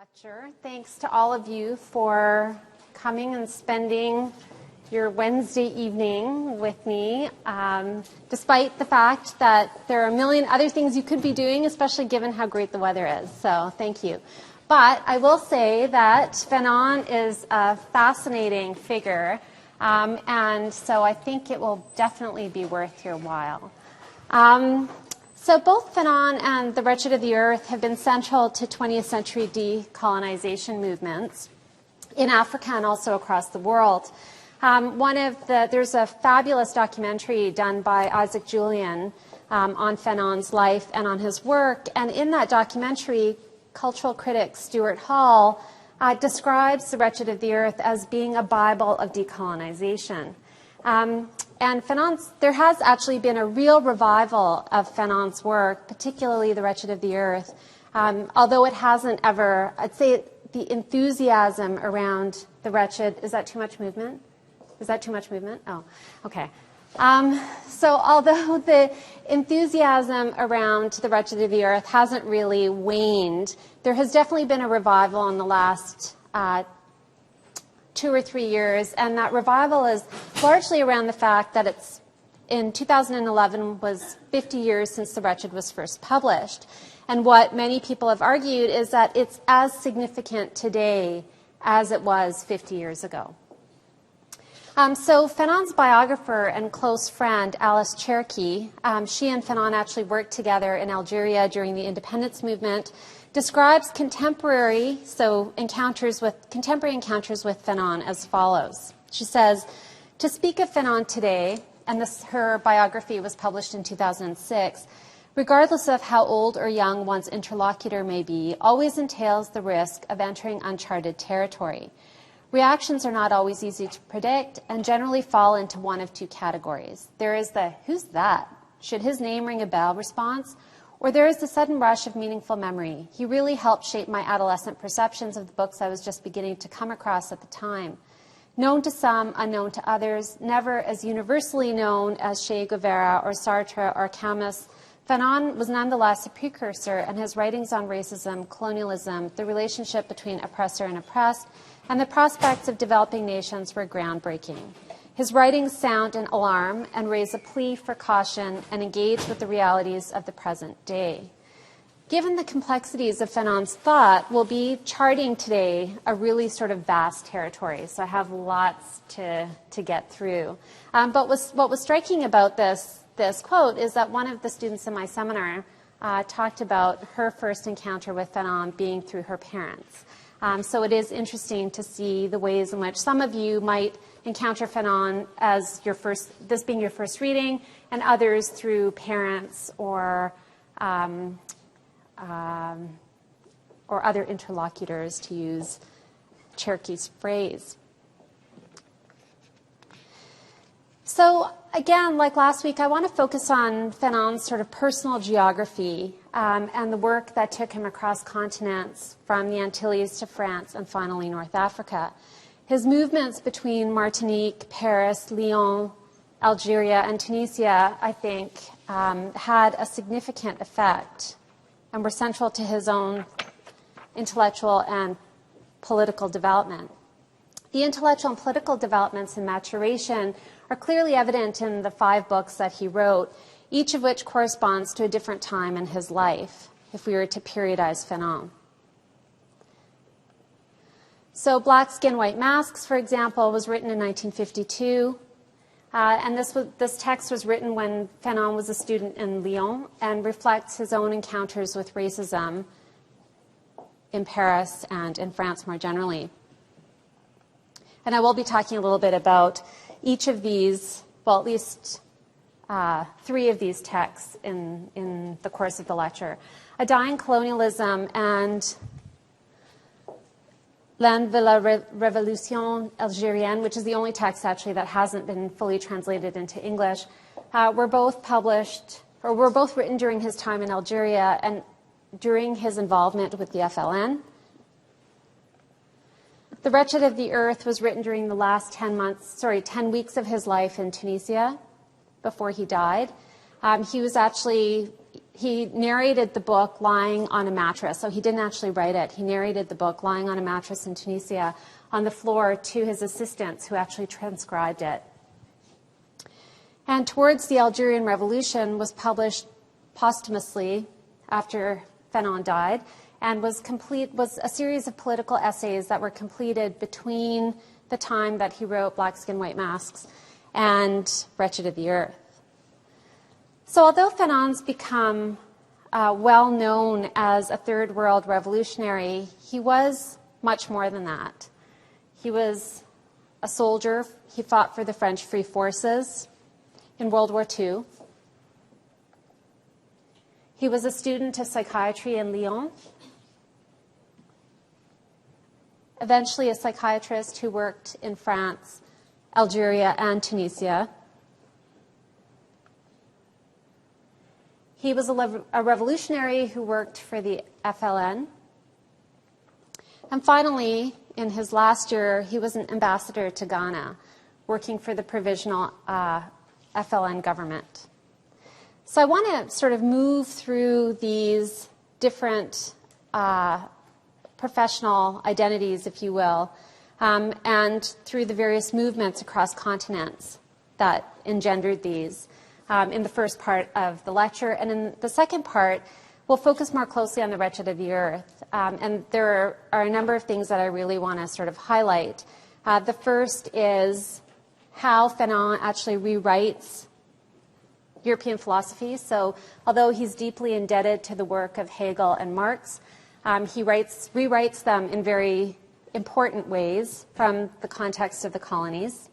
lecture. Thanks to all of you for coming and spending your Wednesday evening with me, despite the fact that there are a million other things you could be doing, especially given how great the weather is. So thank you. But I will say that Fanon is a fascinating figure, and so I think it will definitely be worth your while. So both Fanon and the Wretched of the Earth have been central to 20th century decolonization movements in Africa and also across the world. There's a fabulous documentary done by Isaac Julien on Fanon's life and on his work, and in that documentary, cultural critic Stuart Hall describes the Wretched of the Earth as being a Bible of decolonization. And there has actually been a real revival of Fanon's work, particularly The Wretched of the Earth, although it hasn't ever, I'd say the enthusiasm around The Wretched, is that too much movement? Is that too much movement? Oh, okay. So although the enthusiasm around The Wretched of the Earth hasn't really waned, there has definitely been a revival in the last 2 or 3 years, and that revival is largely around the fact that it's in 2011 was 50 years since The Wretched was first published. And what many people have argued is that it's as significant today as it was 50 years ago. So Fanon's biographer and close friend, Alice Cherokee, she and Fanon actually worked together in Algeria during the independence movement, describes contemporary encounters with Fanon as follows. She says, to speak of Fanon today, and her biography was published in 2006, regardless of how old or young one's interlocutor may be, always entails the risk of entering uncharted territory. Reactions are not always easy to predict and generally fall into one of two categories. There is the, who's that? Should his name ring a bell response? Or there is the sudden rush of meaningful memory. He really helped shape my adolescent perceptions of the books I was just beginning to come across at the time. Known to some, unknown to others, never as universally known as Che Guevara or Sartre or Camus, Fanon was nonetheless a precursor, and his writings on racism, colonialism, the relationship between oppressor and oppressed, and the prospects of developing nations were groundbreaking. His writings sound an alarm and raise a plea for caution and engage with the realities of the present day. Given the complexities of Fanon's thought, we'll be charting today a really sort of vast territory, so I have lots to get through. But what was striking about this quote is that one of the students in my seminar talked about her first encounter with Fanon being through her parents. So it is interesting to see the ways in which some of you might encounter Fanon as this being your first reading, and others through parents or other interlocutors, to use Cherokee's phrase. So again, like last week, I want to focus on Fanon's sort of personal geography and the work that took him across continents from the Antilles to France and finally North Africa. His movements between Martinique, Paris, Lyon, Algeria, and Tunisia, I think, had a significant effect and were central to his own intellectual and political development. The intellectual and political developments and maturation are clearly evident in the 5 books that he wrote, each of which corresponds to a different time in his life, if we were to periodize Fanon. So Black Skin, White Masks, for example, was written in 1952. And this text was written when Fanon was a student in Lyon and reflects his own encounters with racism in Paris and in France more generally. And I will be talking a little bit about each of these, well, at least 3 of these texts in the course of the lecture. A Dying Colonialism and L'Inde de la Révolution Algérienne, which is the only text actually that hasn't been fully translated into English, were both written during his time in Algeria and during his involvement with the FLN. The Wretched of the Earth was written during the last 10 weeks of his life in Tunisia before he died. He was actually he narrated the book lying on a mattress. So he didn't actually write it. He narrated the book lying on a mattress in Tunisia on the floor to his assistants who actually transcribed it. And Towards the Algerian Revolution was published posthumously after Fanon died, and was a series of political essays that were completed between the time that he wrote Black Skin, White Masks and Wretched of the Earth. So although Fanon's become well known as a third world revolutionary, he was much more than that. He was a soldier. He fought for the French Free Forces in World War II. He was a student of psychiatry in Lyon, eventually a psychiatrist who worked in France, Algeria, and Tunisia. He was a revolutionary who worked for the FLN. And finally, in his last year, he was an ambassador to Ghana, working for the provisional FLN government. So I want to sort of move through these different professional identities, if you will, and through the various movements across continents that engendered these in the first part of the lecture. And in the second part, we'll focus more closely on the Wretched of the Earth. And there are a number of things that I really want to sort of highlight. The first is how Fanon actually rewrites European philosophy. So although he's deeply indebted to the work of Hegel and Marx, he rewrites them in very important ways from the context of the colonies.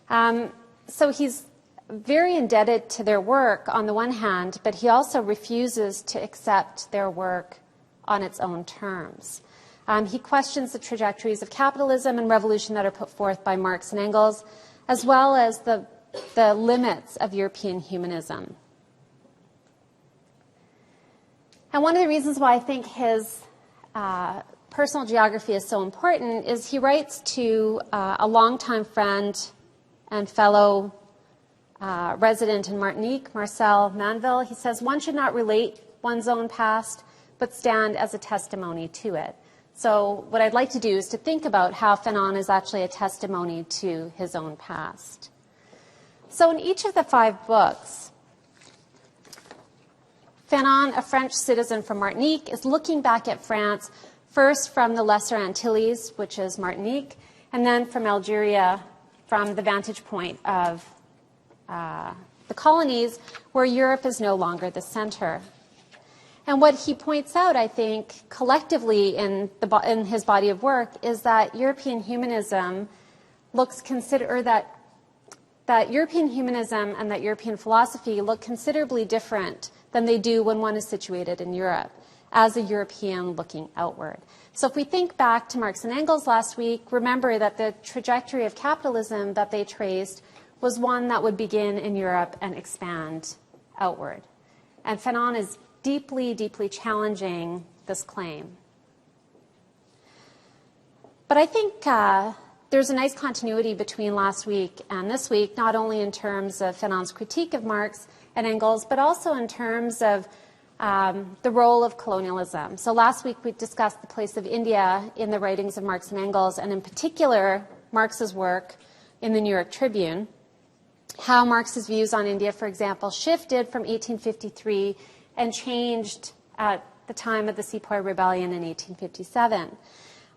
So he's very indebted to their work on the one hand, but he also refuses to accept their work on its own terms. He questions the trajectories of capitalism and revolution that are put forth by Marx and Engels, as well as the limits of European humanism. And one of the reasons why I think his personal geography is so important is he writes to a longtime friend and fellow resident in Martinique, Marcel Manville. He says, one should not relate one's own past, but stand as a testimony to it. So what I'd like to do is to think about how Fanon is actually a testimony to his own past. So in each of the 5 books, Fanon, a French citizen from Martinique, is looking back at France, first from the Lesser Antilles, which is Martinique, and then from Algeria, from the vantage point of the colonies, where Europe is no longer the center. And what he points out, I think, collectively in his body of work is that European humanism that European humanism and that European philosophy look considerably different than they do when one is situated in Europe, as a European looking outward. So if we think back to Marx and Engels last week, remember that the trajectory of capitalism that they traced was one that would begin in Europe and expand outward. And Fanon is deeply, deeply challenging this claim. But I think there's a nice continuity between last week and this week, not only in terms of Fanon's critique of Marx and Engels, but also in terms of the role of colonialism. So last week we discussed the place of India in the writings of Marx and Engels, and in particular Marx's work in the New York Tribune, how Marx's views on India, for example, shifted from 1853 and changed at the time of the Sepoy Rebellion in 1857.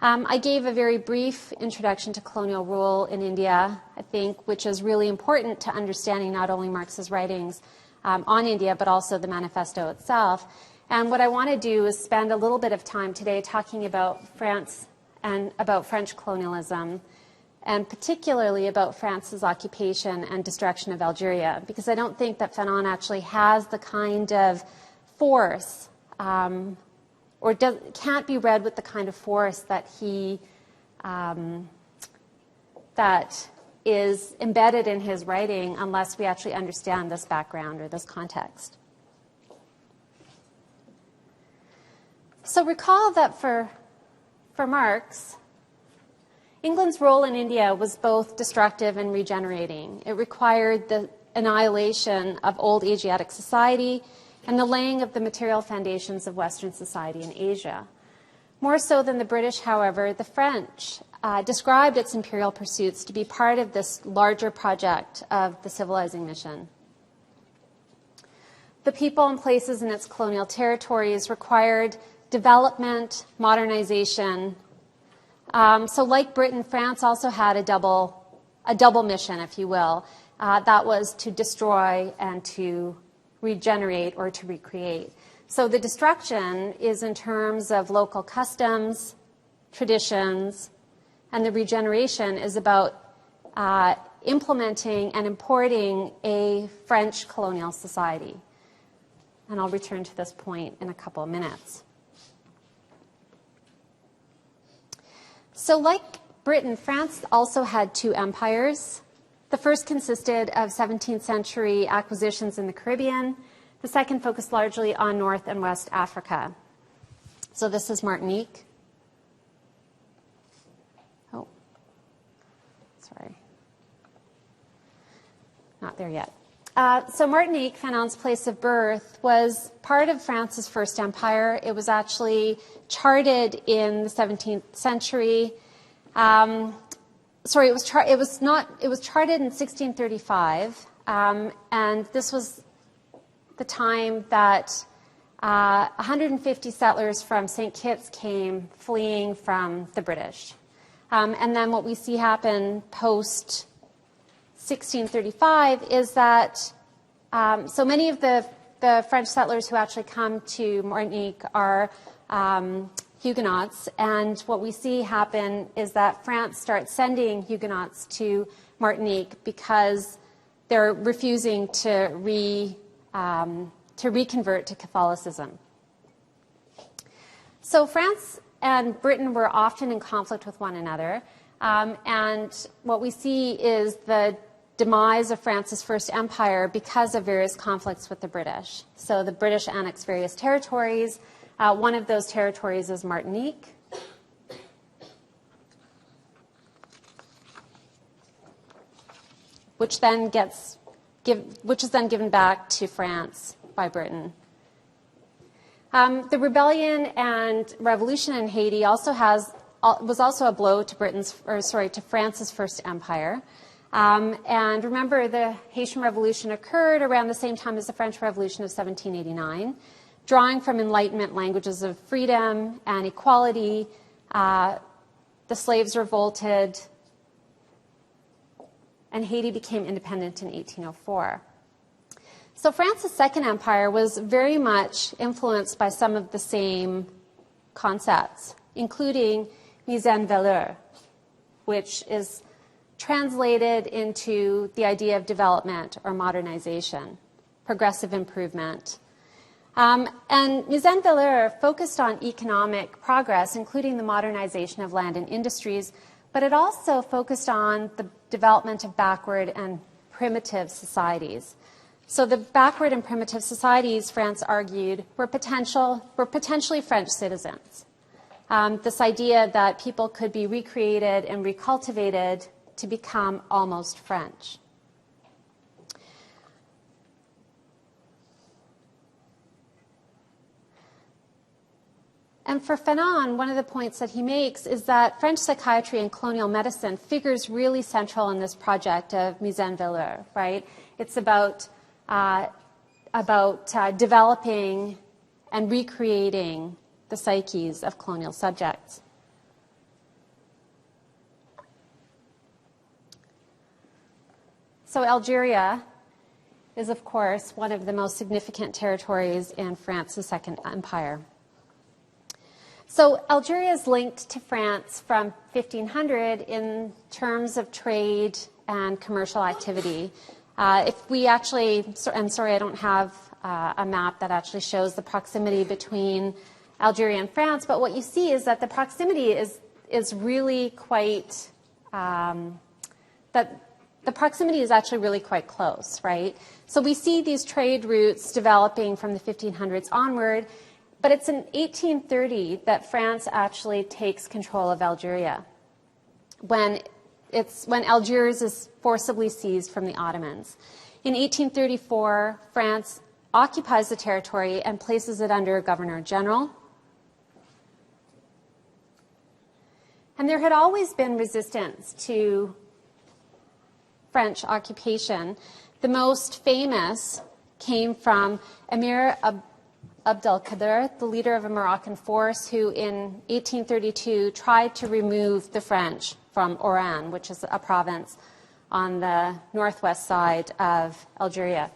I gave a very brief introduction to colonial rule in India, I think, which is really important to understanding not only Marx's writings on India, but also the manifesto itself. And what I want to do is spend a little bit of time today talking about France and about French colonialism, and particularly about France's occupation and destruction of Algeria, because I don't think that Fanon actually has the kind of force can't be read with the kind of force that that is embedded in his writing unless we actually understand this background or this context. So recall that for Marx, England's role in India was both destructive and regenerating. It required the annihilation of old Asiatic society and the laying of the material foundations of Western society in Asia. More so than the British, however, the French described its imperial pursuits to be part of this larger project of the civilizing mission. The people and places in its colonial territories required development, modernization. So like Britain, France also had a double mission, if you will. That was to destroy and to regenerate or to recreate. So the destruction is in terms of local customs, traditions, and the regeneration is about implementing and importing a French colonial society. And I'll return to this point in a couple of minutes. So like Britain, France also had two empires. The first consisted of 17th century acquisitions in the Caribbean. The second focused largely on North and West Africa. So this is Martinique. Oh, sorry. Not there yet. So Martinique, Fanon's place of birth, was part of France's first empire. It was actually charted in the 17th century. It was charted in 1635, and this was the time that 150 settlers from St. Kitts came fleeing from the British. And then what we see happen post 1635 is that so many of the French settlers who actually come to Martinique are Huguenots, and what we see happen is that France starts sending Huguenots to Martinique because they're refusing to reconvert to Catholicism. So France and Britain were often in conflict with one another, and what we see is the demise of France's first empire because of various conflicts with the British. So the British annexed various territories. One of those territories is Martinique. Which is then given back to France by Britain. The rebellion and revolution in Haiti was also a blow to France's first empire. And remember, the Haitian Revolution occurred around the same time as the French Revolution of 1789. Drawing from Enlightenment languages of freedom and equality, the slaves revolted, and Haiti became independent in 1804. So France's second empire was very much influenced by some of the same concepts, including mise en valeur, which is translated into the idea of development or modernization, progressive improvement. And mise en valeur focused on economic progress, including the modernization of land and industries, but it also focused on the development of backward and primitive societies. So the backward and primitive societies, France argued, were potentially French citizens. This idea that people could be recreated and recultivated to become almost French. And for Fanon, one of the points that he makes is that French psychiatry and colonial medicine figures really central in this project of mise en valeur, right? It's about developing and recreating the psyches of colonial subjects. So Algeria is, of course, one of the most significant territories in France's Second Empire. So Algeria is linked to France from 1500 in terms of trade and commercial activity. If we actually, I'm sorry, I don't have a map that actually shows the proximity between Algeria and France, but what you see is that the proximity is really quite, the proximity is actually really quite close, right? So we see these trade routes developing from the 1500s onward, but it's in 1830 that France actually takes control of Algeria, when Algiers is forcibly seized from the Ottomans. In 1834, France occupies the territory and places it under a governor-general. And there had always been resistance to French occupation. The most famous came from Emir Abdelkader, the leader of a Moroccan force who in 1832 tried to remove the French from Oran, which is a province on the northwest side of Algeria.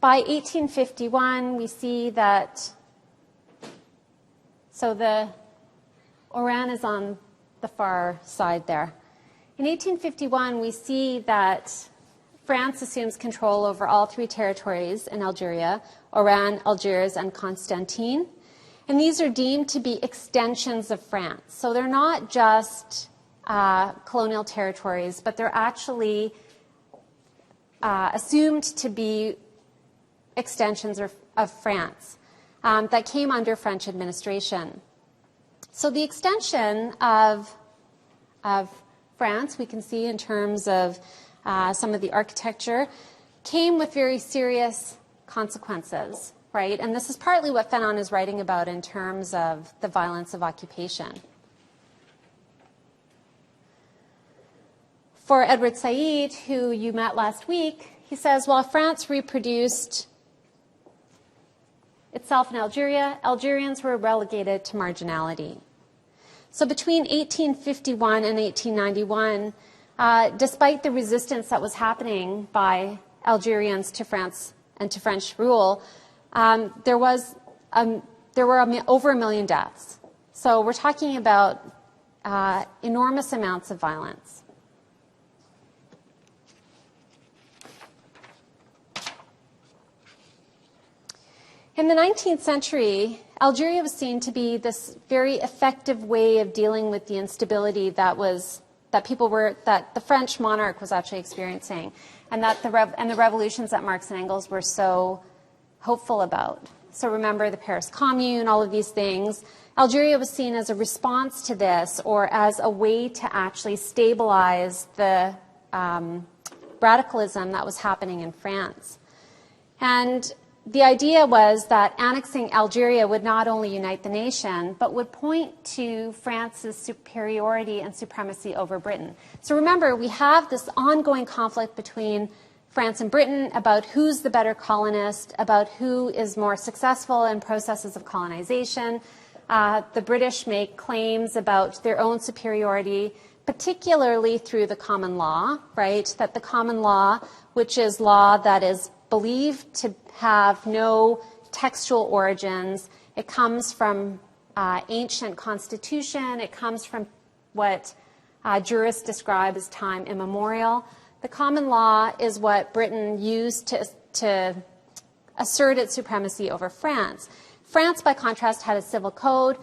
By 1851, we see that, so the Oran is on the far side there. In 1851, we see that France assumes control over all three territories in Algeria, Oran, Algiers, and Constantine. And these are deemed to be extensions of France. So they're not just colonial territories, but they're actually assumed to be extensions of France that came under French administration. So the extension of France, we can see in terms of some of the architecture, came with very serious consequences, right? And this is partly what Fanon is writing about in terms of the violence of occupation. For Edward Said, who you met last week, he says, while France reproduced itself in Algeria, Algerians were relegated to marginality. So between 1851 and 1891, despite the resistance that was happening by Algerians to France and to French rule, there were over 1 million deaths. So we're talking about enormous amounts of violence. In the 19th century, Algeria was seen to be this very effective way of dealing with the instability that the French monarch was actually experiencing, and that the revolutions that Marx and Engels were so hopeful about. So remember the Paris Commune, all of these things. Algeria was seen as a response to this, or as a way to actually stabilize the radicalism that was happening in France. And the idea was that annexing Algeria would not only unite the nation, but would point to France's superiority and supremacy over Britain. So remember, we have this ongoing conflict between France and Britain about who's the better colonist, about who is more successful in processes of colonization. The British make claims about their own superiority, particularly through the common law, right? That the common law, which is law that is believed to have no textual origins. It comes from ancient constitution. It comes from what jurists describe as time immemorial. The common law is what Britain used to assert its supremacy over France. France, by contrast, had a civil code,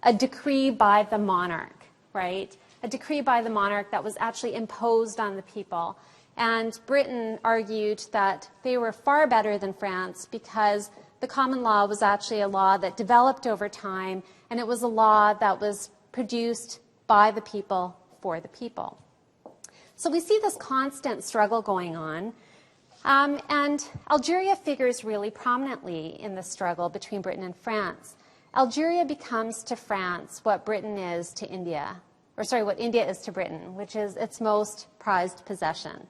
a decree by the monarch, right? A decree by the monarch that was actually imposed on the people. And Britain argued that they were far better than France because the common law was actually a law that developed over time, and it was a law that was produced by the people for the people. So we see this constant struggle going on, and Algeria figures really prominently in the struggle between Britain and France. Algeria becomes to France what Britain is to India, or sorry, what India is to Britain, which is its most prized possession.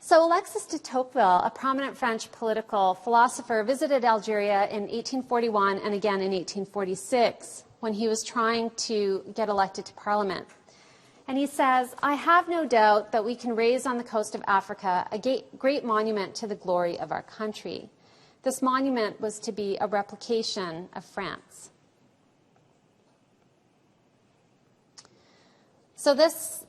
So Alexis de Tocqueville, a prominent French political philosopher, visited Algeria in 1841 and again in 1846 when he was trying to get elected to Parliament. And he says, I have no doubt that we can raise on the coast of Africa a great monument to the glory of our country. This monument was to be a replication of France. So this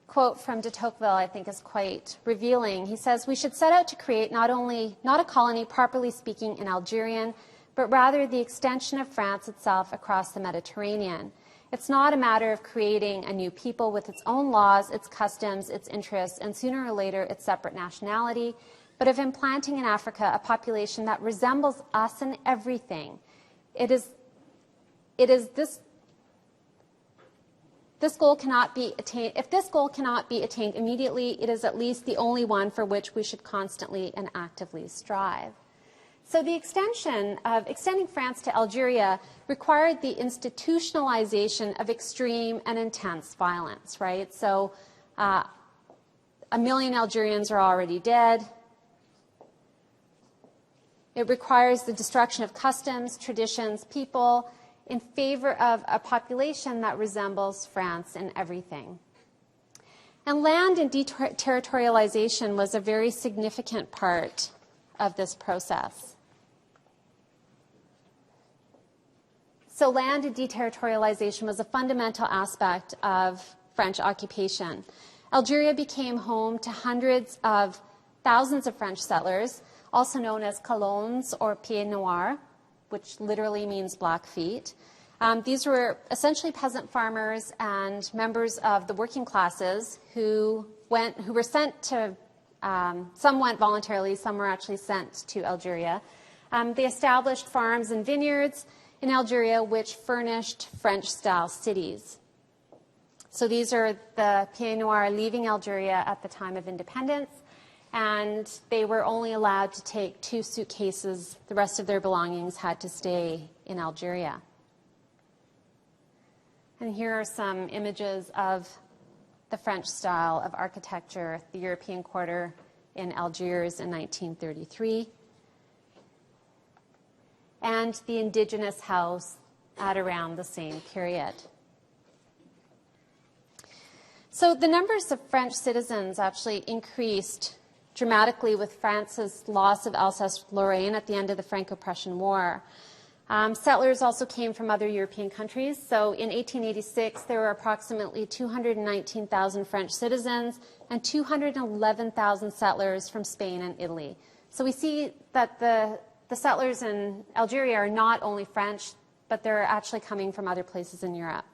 quote from de Tocqueville, I think, is quite revealing. He says, we should set out to create not a colony, properly speaking, in Algerian, but rather the extension of France itself across the Mediterranean. It's not a matter of creating a new people with its own laws, its customs, its interests, and sooner or later its separate nationality, but of implanting in Africa a population that resembles us in everything. It is this this goal cannot be attained, if this goal cannot be attained immediately, it is at least the only one for which we should constantly and actively strive. So the extending France to Algeria required the institutionalization of extreme and intense violence, right? So 1 million Algerians are already dead. It requires the destruction of customs, traditions, people, in favor of a population that resembles France in everything. And land and deterritorialization was a very significant part of this process. So land and deterritorialization was a fundamental aspect of French occupation. Algeria became home to hundreds of thousands of French settlers, also known as colons or pieds noirs, which literally means black feet. These were essentially peasant farmers and members of the working classes who were sent to, some went voluntarily, some were actually sent to Algeria. They established farms and vineyards in Algeria which furnished French-style cities. So these are the pieds noirs leaving Algeria at the time of independence, and they were only allowed to take 2 suitcases. The rest of their belongings had to stay in Algeria. And here are some images of the French style of architecture, the European Quarter in Algiers in 1933, and the indigenous house at around the same period. So the numbers of French citizens actually increased dramatically with France's loss of Alsace-Lorraine at the end of the Franco-Prussian War. Settlers also came from other European countries. So in 1886, there were approximately 219,000 French citizens and 211,000 settlers from Spain and Italy. So we see that the settlers in Algeria are not only French, but they're actually coming from other places in Europe.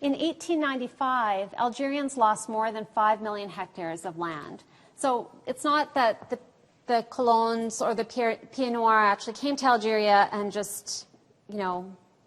In 1895, Algerians lost more than 5 million hectares of land. So it's not that the colons or the pieds noirs actually came to Algeria and just,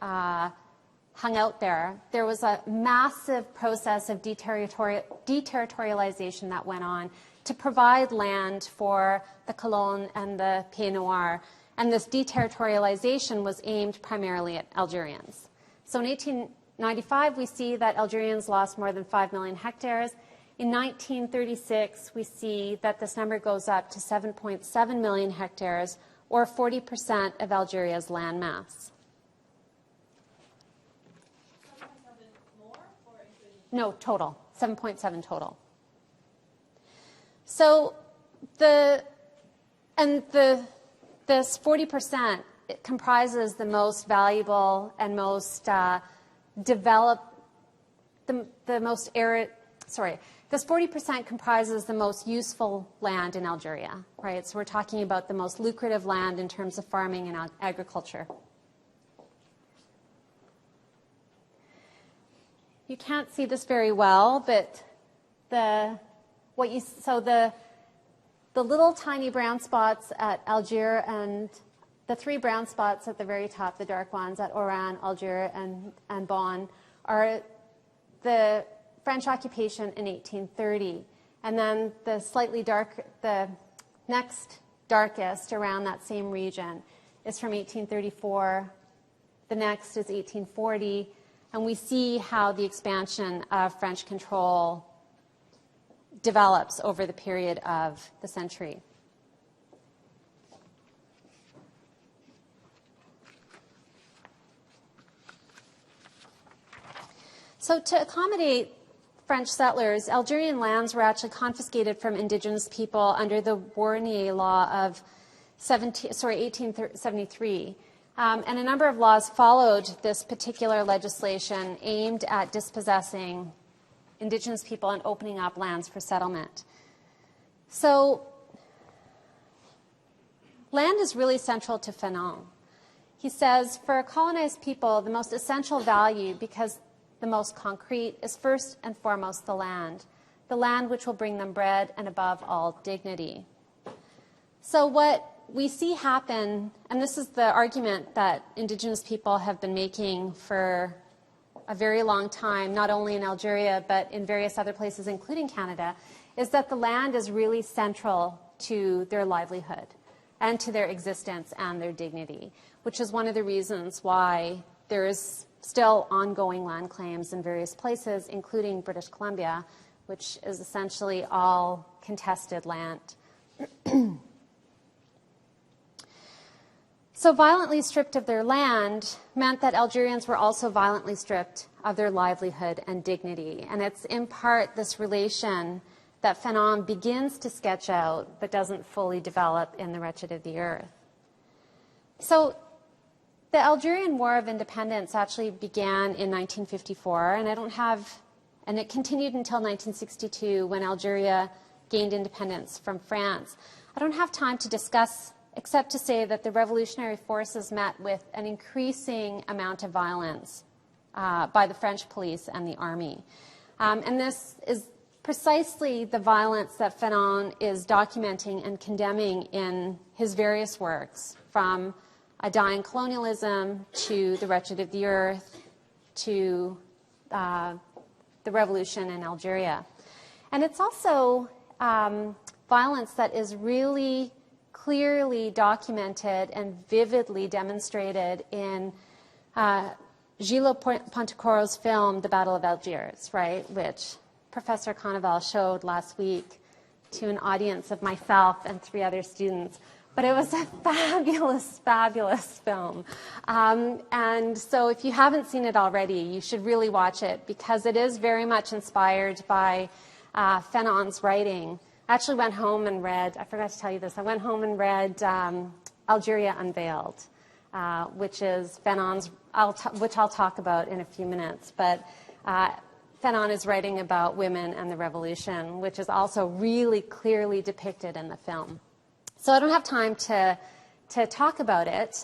hung out there. There was a massive process of deterritorialization that went on to provide land for the colons and the pieds noirs. And this deterritorialization was aimed primarily at Algerians. So in 1895, we see that Algerians lost more than 5 million hectares. In 1936, we see that this number goes up to 7.7 million hectares, or 40% of Algeria's land mass. No, total. 7.7 total. So this 40% comprises the most valuable and most developed, this 40% comprises the most useful land in Algeria, right? So we're talking about the most lucrative land in terms of farming and agriculture. You can't see this very well, but the little tiny brown spots at Algiers and the 3 brown spots at the very top, the dark ones at Oran, Algiers, and Bonn, are the French occupation in 1830. And then the next darkest around that same region is from 1834. The next is 1840. And we see how the expansion of French control develops over the period of the century. So to accommodate French settlers, Algerian lands were actually confiscated from indigenous people under the Warnier Law of 1873. And a number of laws followed this particular legislation aimed at dispossessing indigenous people and opening up lands for settlement. So land is really central to Fanon. He says, for colonized people, the most essential value, because the most concrete, is first and foremost the land which will bring them bread and above all dignity. So what we see happen, and this is the argument that Indigenous people have been making for a very long time, not only in Algeria, but in various other places, including Canada, is that the land is really central to their livelihood and to their existence and their dignity, which is one of the reasons why there is still ongoing land claims in various places, including British Columbia, which is essentially all contested land. So violently stripped of their land meant that Algerians were also violently stripped of their livelihood and dignity. And it's in part this relation that Fanon begins to sketch out but doesn't fully develop in The Wretched of the Earth. So the Algerian War of Independence actually began in 1954, and it continued until 1962 when Algeria gained independence from France. I don't have time to discuss, except to say that the revolutionary forces met with an increasing amount of violence by the French police and the army. And this is precisely the violence that Fanon is documenting and condemning in his various works, from A Dying Colonialism to The Wretched of the Earth to the revolution in Algeria. And it's also violence that is really clearly documented and vividly demonstrated in Gilles Pontecorro's film, The Battle of Algiers, right, which Professor Conneval showed last week to an audience of myself and 3 other students. But it was a fabulous, fabulous film. And so if you haven't seen it already, you should really watch it, because it is very much inspired by Fanon's writing. I actually went home and read, I forgot to tell you this, I went home and read Algeria Unveiled, which is Fanon's, which I'll talk about in a few minutes. But Fanon is writing about women and the revolution, which is also really clearly depicted in the film. So I don't have time to talk about it.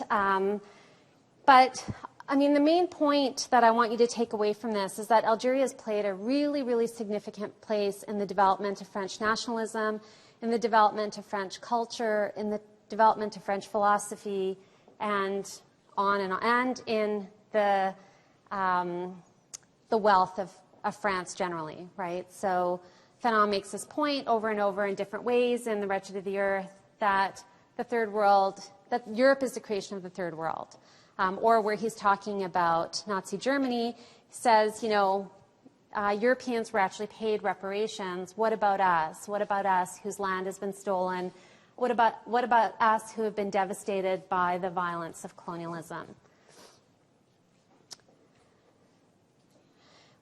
But, I mean, the main point that I want you to take away from this is that Algeria has played a really, really significant place in the development of French nationalism, in the development of French culture, in the development of French philosophy, and on and on, and in the wealth of France generally, right? So Fanon makes this point over and over in different ways in The Wretched of the Earth, that the Third World, that Europe is the creation of the Third World. Or where he's talking about Nazi Germany, he says, you know, Europeans were actually paid reparations. What about us? What about us whose land has been stolen? What about us who have been devastated by the violence of colonialism?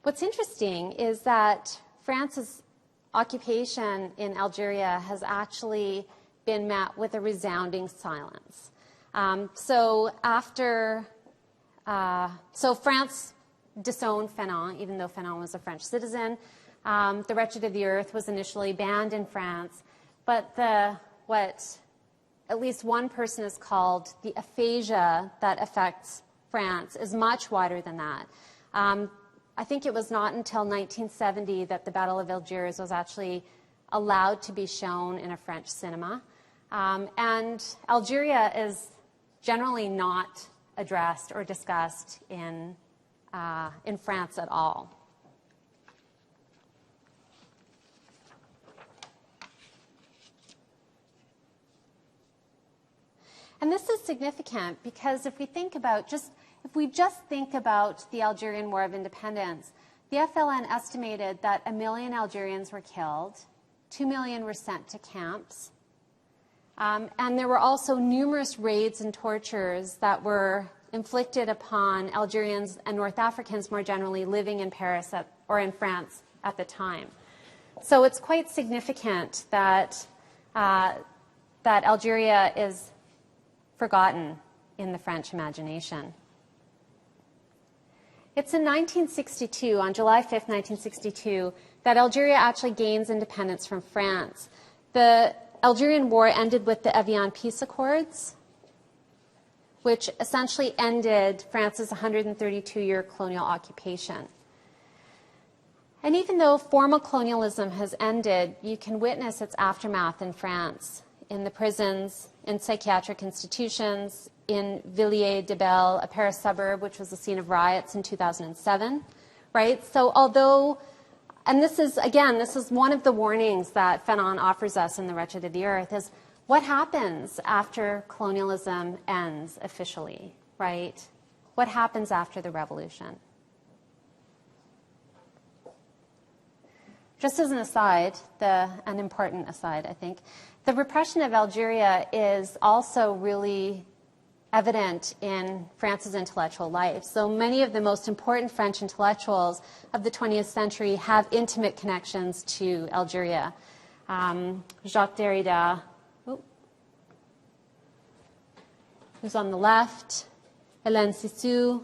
What's interesting is that France's occupation in Algeria has actually been met with a resounding silence. So France disowned Fanon, even though Fanon was a French citizen. The Wretched of the Earth was initially banned in France, but what at least one person has called the aphasia that affects France is much wider than that. I think it was not until 1970 that the Battle of Algiers was actually allowed to be shown in a French cinema. And Algeria is generally not addressed or discussed in France at all. And this is significant because if we just think about the Algerian War of Independence, the FLN estimated that 1 million Algerians were killed, 2 million were sent to camps, and there were also numerous raids and tortures that were inflicted upon Algerians and North Africans more generally living in Paris or in France at the time. So it's quite significant that Algeria is forgotten in the French imagination. It's in 1962, on July 5th, 1962, that Algeria actually gains independence from France. The Algerian War ended with the Evian Peace Accords, which essentially ended France's 132-year colonial occupation. And even though formal colonialism has ended, you can witness its aftermath in France in the prisons, in psychiatric institutions, in Villiers-de-Bel, a Paris suburb, which was the scene of riots in 2007, right? So although, and this is, again, this is one of the warnings that Fanon offers us in The Wretched of the Earth, is what happens after colonialism ends officially, right? What happens after the revolution? Just as an aside, an important aside, I think, the repression of Algeria is also really evident in France's intellectual life. So many of the most important French intellectuals of the 20th century have intimate connections to Algeria. Jacques Derrida, who's on the left, Hélène Cixous,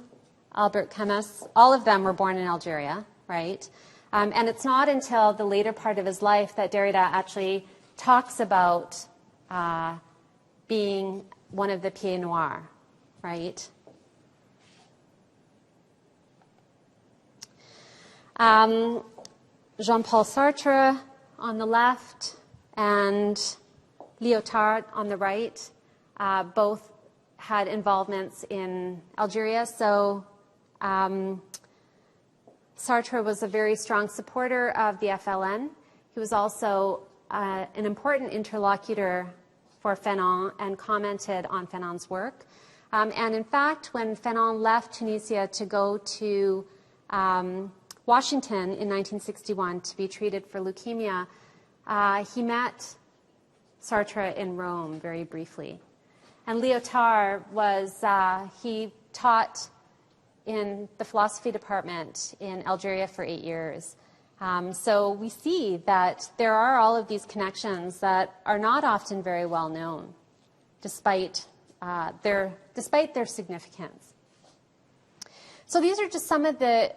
Albert Camus, all of them were born in Algeria, right? And it's not until the later part of his life that Derrida actually talks about being one of the pieds noirs, right? Jean-Paul Sartre on the left and Lyotard on the right both had involvements in Algeria. So Sartre was a very strong supporter of the FLN. He was also an important interlocutor for Fanon and commented on Fanon's work. And in fact, when Fanon left Tunisia to go to Washington in 1961 to be treated for leukemia, he met Sartre in Rome very briefly. And Lyotard was, he taught in the philosophy department in Algeria for 8 years. So we see that there are all of these connections that are not often very well known, despite their significance. So these are just some of the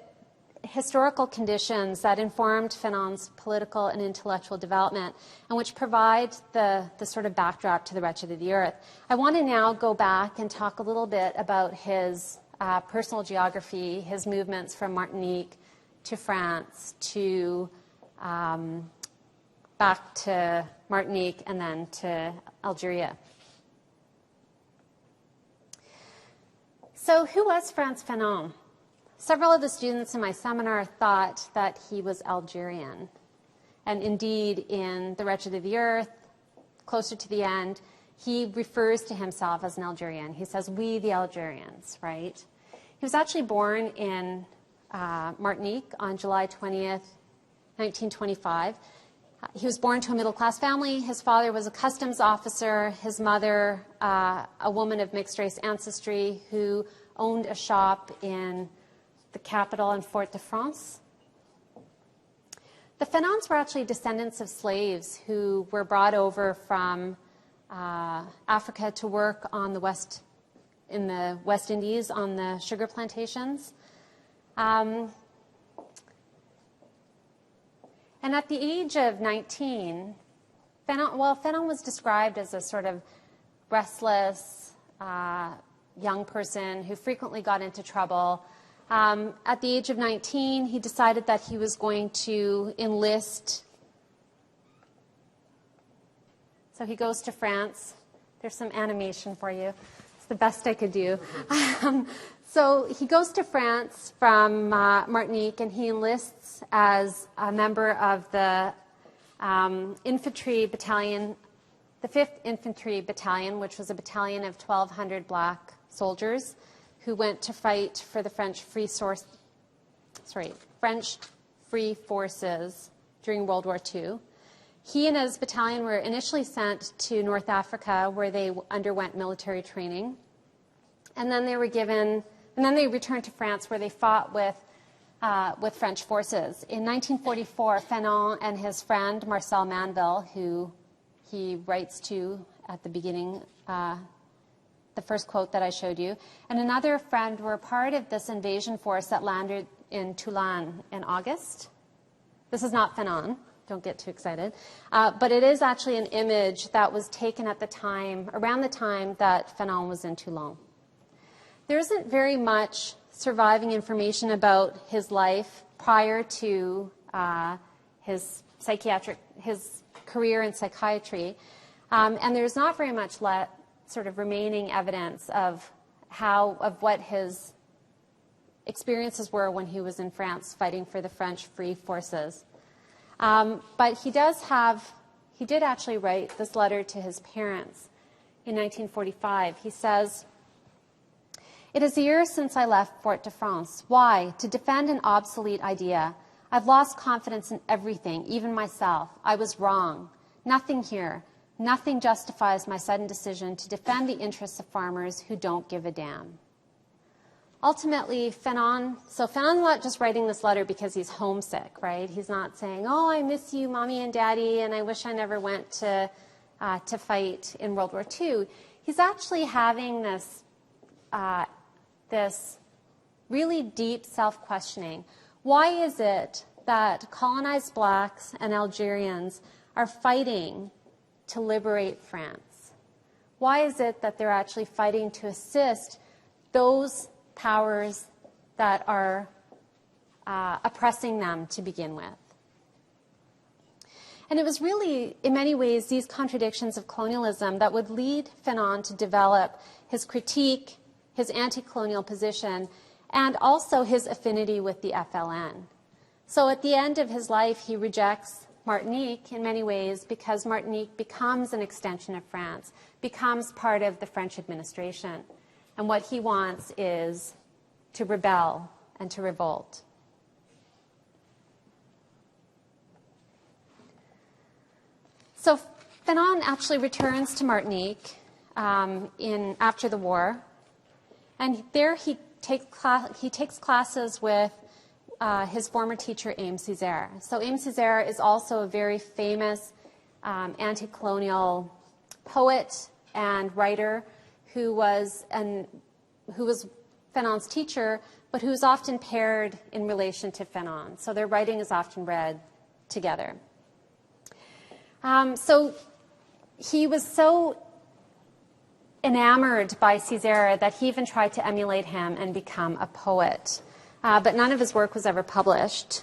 historical conditions that informed Fanon's political and intellectual development and which provide the sort of backdrop to The Wretched of the Earth. I want to now go back and talk a little bit about his personal geography, his movements from Martinique to France to back to Martinique and then to Algeria. So who was Frantz Fanon? Several of the students in my seminar thought that he was Algerian. And indeed, in The Wretched of the Earth, closer to the end, he refers to himself as an Algerian. He says, "We the Algerians," right? He was actually born in Martinique on July 20th, 1925. He was born to a middle-class family. His father was a customs officer. His mother, a woman of mixed-race ancestry who owned a shop in the capital in Fort-de-France. The Fanons were actually descendants of slaves who were brought over from Africa to work on in the West Indies on the sugar plantations. And at the age of 19, Fanon was described as a sort of restless young person who frequently got into trouble. At the age of 19, he decided that he was going to enlist. So he goes to France. There's some animation for you. It's the best I could do. So he goes to France from Martinique, and he enlists as a member of the infantry battalion, the 5th Infantry Battalion, which was a battalion of 1,200 black soldiers who went to fight for the French Free Forces during World War II. He and his battalion were initially sent to North Africa, where they underwent military training, and then they returned to France, where they fought with French forces. In 1944, Fanon and his friend Marcel Manville, who he writes to at the beginning, the first quote that I showed you, and another friend were part of this invasion force that landed in Toulon in August. This is not Fanon. Don't get too excited. But it is actually an image that was taken at the time, around the time that Fanon was in Toulon. There isn't very much surviving information about his life prior to his career in psychiatry. And there's not very much sort of remaining evidence of what his experiences were when he was in France fighting for the French Free Forces. But he did actually write this letter to his parents in 1945. He says, "It is a year since I left Fort-de-France. Why? To defend an obsolete idea. I've lost confidence in everything, even myself. I was wrong. Nothing here. Nothing justifies my sudden decision to defend the interests of farmers who don't give a damn." Ultimately, Fanon's not just writing this letter because he's homesick, right? He's not saying, "Oh, I miss you, Mommy and Daddy, and I wish I never went to fight in World War II." He's actually having this really deep self-questioning. Why is it that colonized blacks and Algerians are fighting to liberate France? Why is it that they're actually fighting to assist those powers that are oppressing them to begin with? And it was really, in many ways, these contradictions of colonialism that would lead Fanon to develop his critique, his anti-colonial position, and also his affinity with the FLN. So at the end of his life, he rejects Martinique in many ways because Martinique becomes an extension of France, becomes part of the French administration. And what he wants is to rebel and to revolt. So Fanon actually returns to Martinique after the war. And there he takes classes with his former teacher, Aimé Césaire. So Aimé Césaire is also a very famous anti-colonial poet and writer who was Fanon's teacher, but who's often paired in relation to Fanon. So their writing is often read together. So he was so enamored by Césaire that he even tried to emulate him and become a poet. But none of his work was ever published.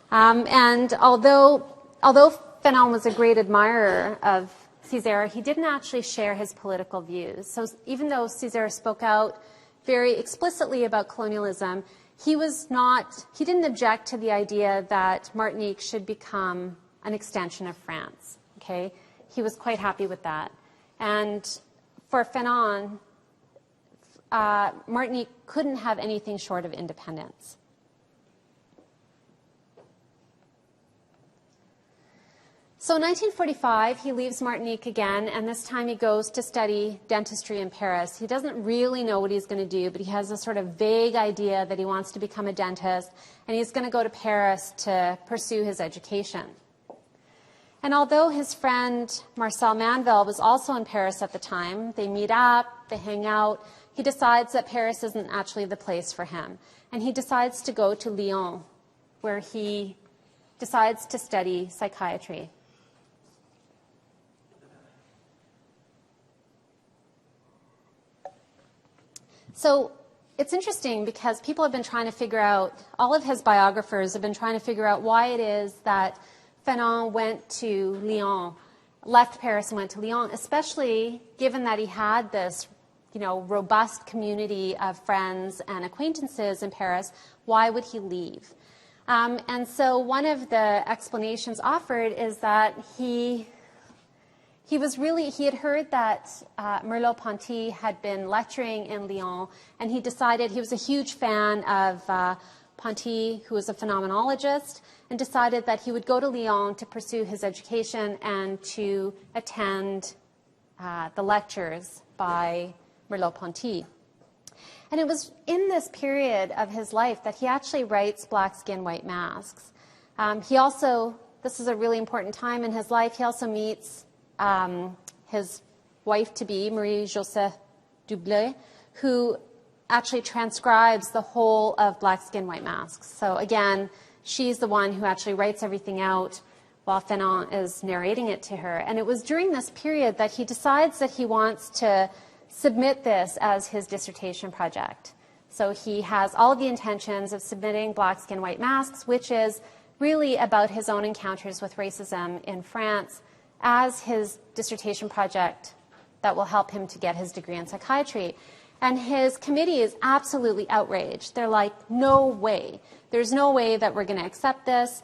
And although Fanon was a great admirer of Césaire, he didn't actually share his political views. So even though Césaire spoke out very explicitly about colonialism, he didn't object to the idea that Martinique should become an extension of France. Okay? He was quite happy with that. And for Fanon, Martinique couldn't have anything short of independence. So in 1945, he leaves Martinique again, and this time he goes to study dentistry in Paris. He doesn't really know what he's going to do, but he has a sort of vague idea that he wants to become a dentist, and he's going to go to Paris to pursue his education. And although his friend Marcel Manville was also in Paris at the time, they meet up, they hang out, he decides that Paris isn't actually the place for him. And he decides to go to Lyon, where he decides to study psychiatry. So it's interesting because people have been trying to figure out, all of his biographers have been trying to figure out why it is that Fanon went to Lyon, left Paris and went to Lyon, especially given that he had this, robust community of friends and acquaintances in Paris. Why would he leave? And so one of the explanations offered is that he had heard that Merleau-Ponty had been lecturing in Lyon, and he decided, he was a huge fan of Ponty, who was a phenomenologist, and decided that he would go to Lyon to pursue his education and to attend the lectures by Merleau-Ponty. And it was in this period of his life that he actually writes Black Skin, White Masks. This is a really important time in his life, he also meets his wife-to-be, Marie-Joseph Dublé, who actually transcribes the whole of Black Skin, White Masks. So again, she's the one who actually writes everything out while Fanon is narrating it to her. And it was during this period that he decides that he wants to submit this as his dissertation project. So he has all of the intentions of submitting Black Skin, White Masks, which is really about his own encounters with racism in France as his dissertation project that will help him to get his degree in psychiatry. And his committee is absolutely outraged. They're like, no way. There's no way that we're going to accept this.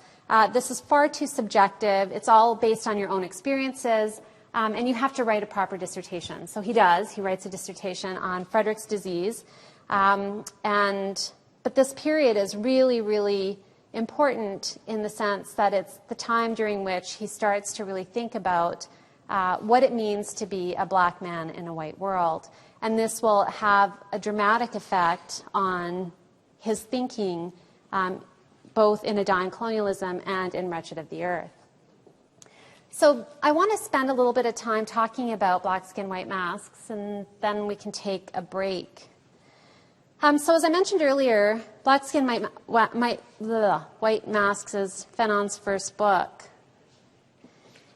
This is far too subjective. It's all based on your own experiences. And you have to write a proper dissertation. So he does. He writes a dissertation on Frederick's disease. But this period is really, really important in the sense that it's the time during which he starts to really think about what it means to be a black man in a white world. And this will have a dramatic effect on his thinking, both in A Dying Colonialism and in Wretched of the Earth. So I want to spend a little bit of time talking about black skin, white masks, and then we can take a break. So as I mentioned earlier, Black Skin, White Masks is Fanon's first book.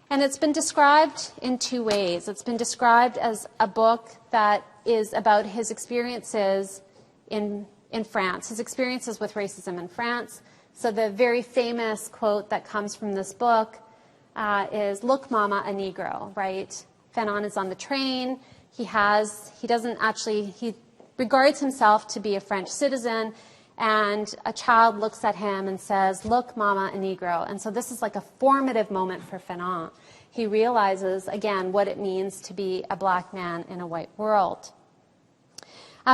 And it's been described in two ways. It's been described as a book that is about his experiences in France, his experiences with racism in France. So the very famous quote that comes from this book is, "Look, Mama, a Negro," right? Fanon is on the train. He regards himself to be a French citizen, and a child looks at him and says, "Look, Mama, a Negro." And so this is like a formative moment for Fanon. He realizes, again, what it means to be a black man in a white world.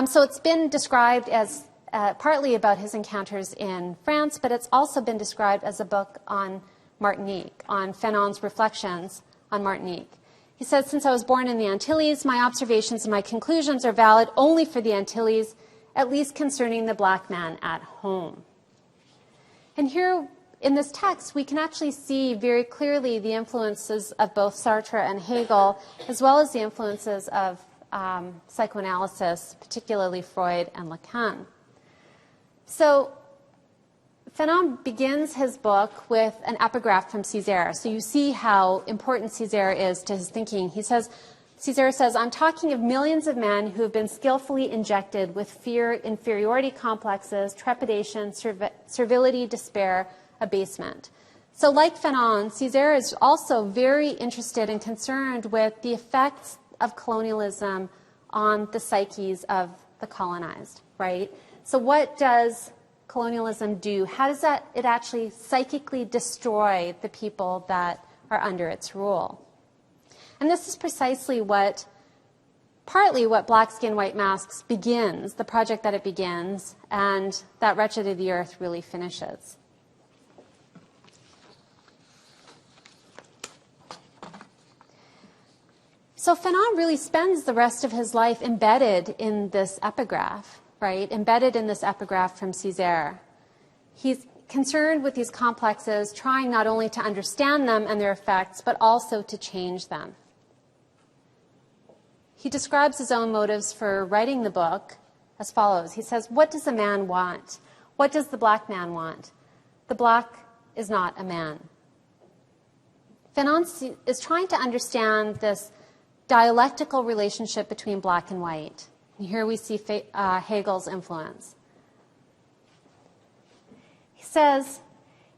So it's been described as partly about his encounters in France, but it's also been described as a book on Martinique, on Fanon's reflections on Martinique. He says, "Since I was born in the Antilles, my observations and my conclusions are valid only for the Antilles, at least concerning the black man at home." And here in this text, we can actually see very clearly the influences of both Sartre and Hegel, as well as the influences of psychoanalysis, particularly Freud and Lacan. So Fanon begins his book with an epigraph from Césaire. So you see how important Césaire is to his thinking. Césaire says, "I'm talking of millions of men who have been skillfully injected with fear, inferiority complexes, trepidation, servility, despair, abasement." So like Fanon, Césaire is also very interested and concerned with the effects of colonialism on the psyches of the colonized, right? So what does colonialism do? How does it actually psychically destroy the people that are under its rule? And this is precisely partly what Black Skin, White Masks begins, the project that it begins, and that Wretched of the Earth really finishes. So Fanon really spends the rest of his life embedded in this epigraph, right? Embedded in this epigraph from Césaire. He's concerned with these complexes, trying not only to understand them and their effects, but also to change them. He describes his own motives for writing the book as follows. He says, "What does a man want? What does the black man want? The black is not a man." Fanon is trying to understand this dialectical relationship between black and white. And here we see Hegel's influence. He says,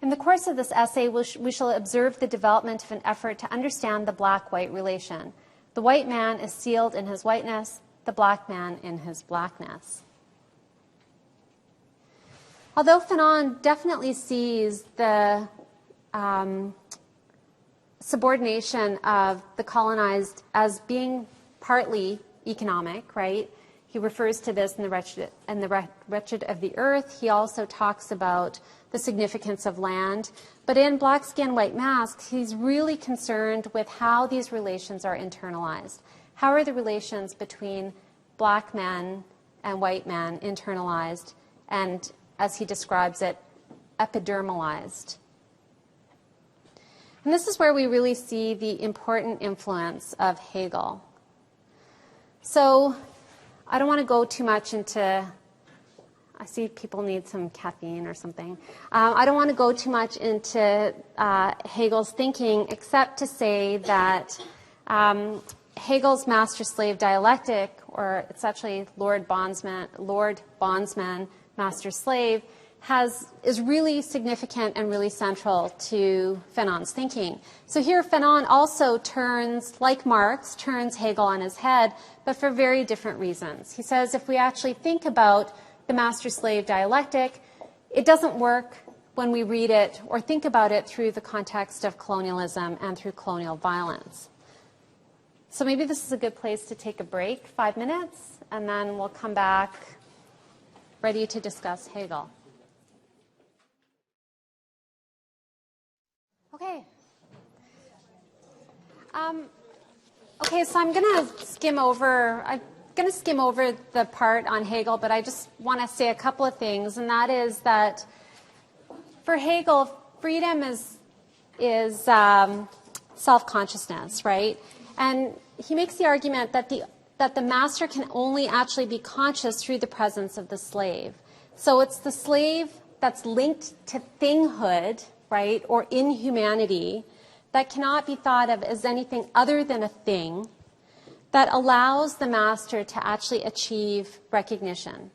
"In the course of this essay, we shall observe the development of an effort to understand the black-white relation. The white man is sealed in his whiteness, the black man in his blackness." Although Fanon definitely sees the subordination of the colonized as being partly economic, right? He refers to this in the Wretched of the Earth. He also talks about the significance of land. But in Black Skin, White Masks, he's really concerned with how these relations are internalized. How are the relations between black men and white men internalized and, as he describes it, epidermalized? And this is where we really see the important influence of Hegel. So I don't want to go too much into, I see people need some caffeine or something. I don't want to go too much into Hegel's thinking, except to say that Hegel's master-slave dialectic, or it's actually Lord Bondsman, master-slave, is really significant and really central to Fanon's thinking. So here Fanon also turns, like Marx, turns Hegel on his head, but for very different reasons. He says if we actually think about the master-slave dialectic, it doesn't work when we read it or think about it through the context of colonialism and through colonial violence. So maybe this is a good place to take a break, 5 minutes, and then we'll come back ready to discuss Hegel. Okay. Okay, so I'm going to skim over the part on Hegel, but I just want to say a couple of things, and that is that for Hegel, freedom is self-consciousness, right? And he makes the argument that the master can only actually be conscious through the presence of the slave. So it's the slave that's linked to thinghood, right, or inhumanity, that cannot be thought of as anything other than a thing, that allows the master to actually achieve recognition.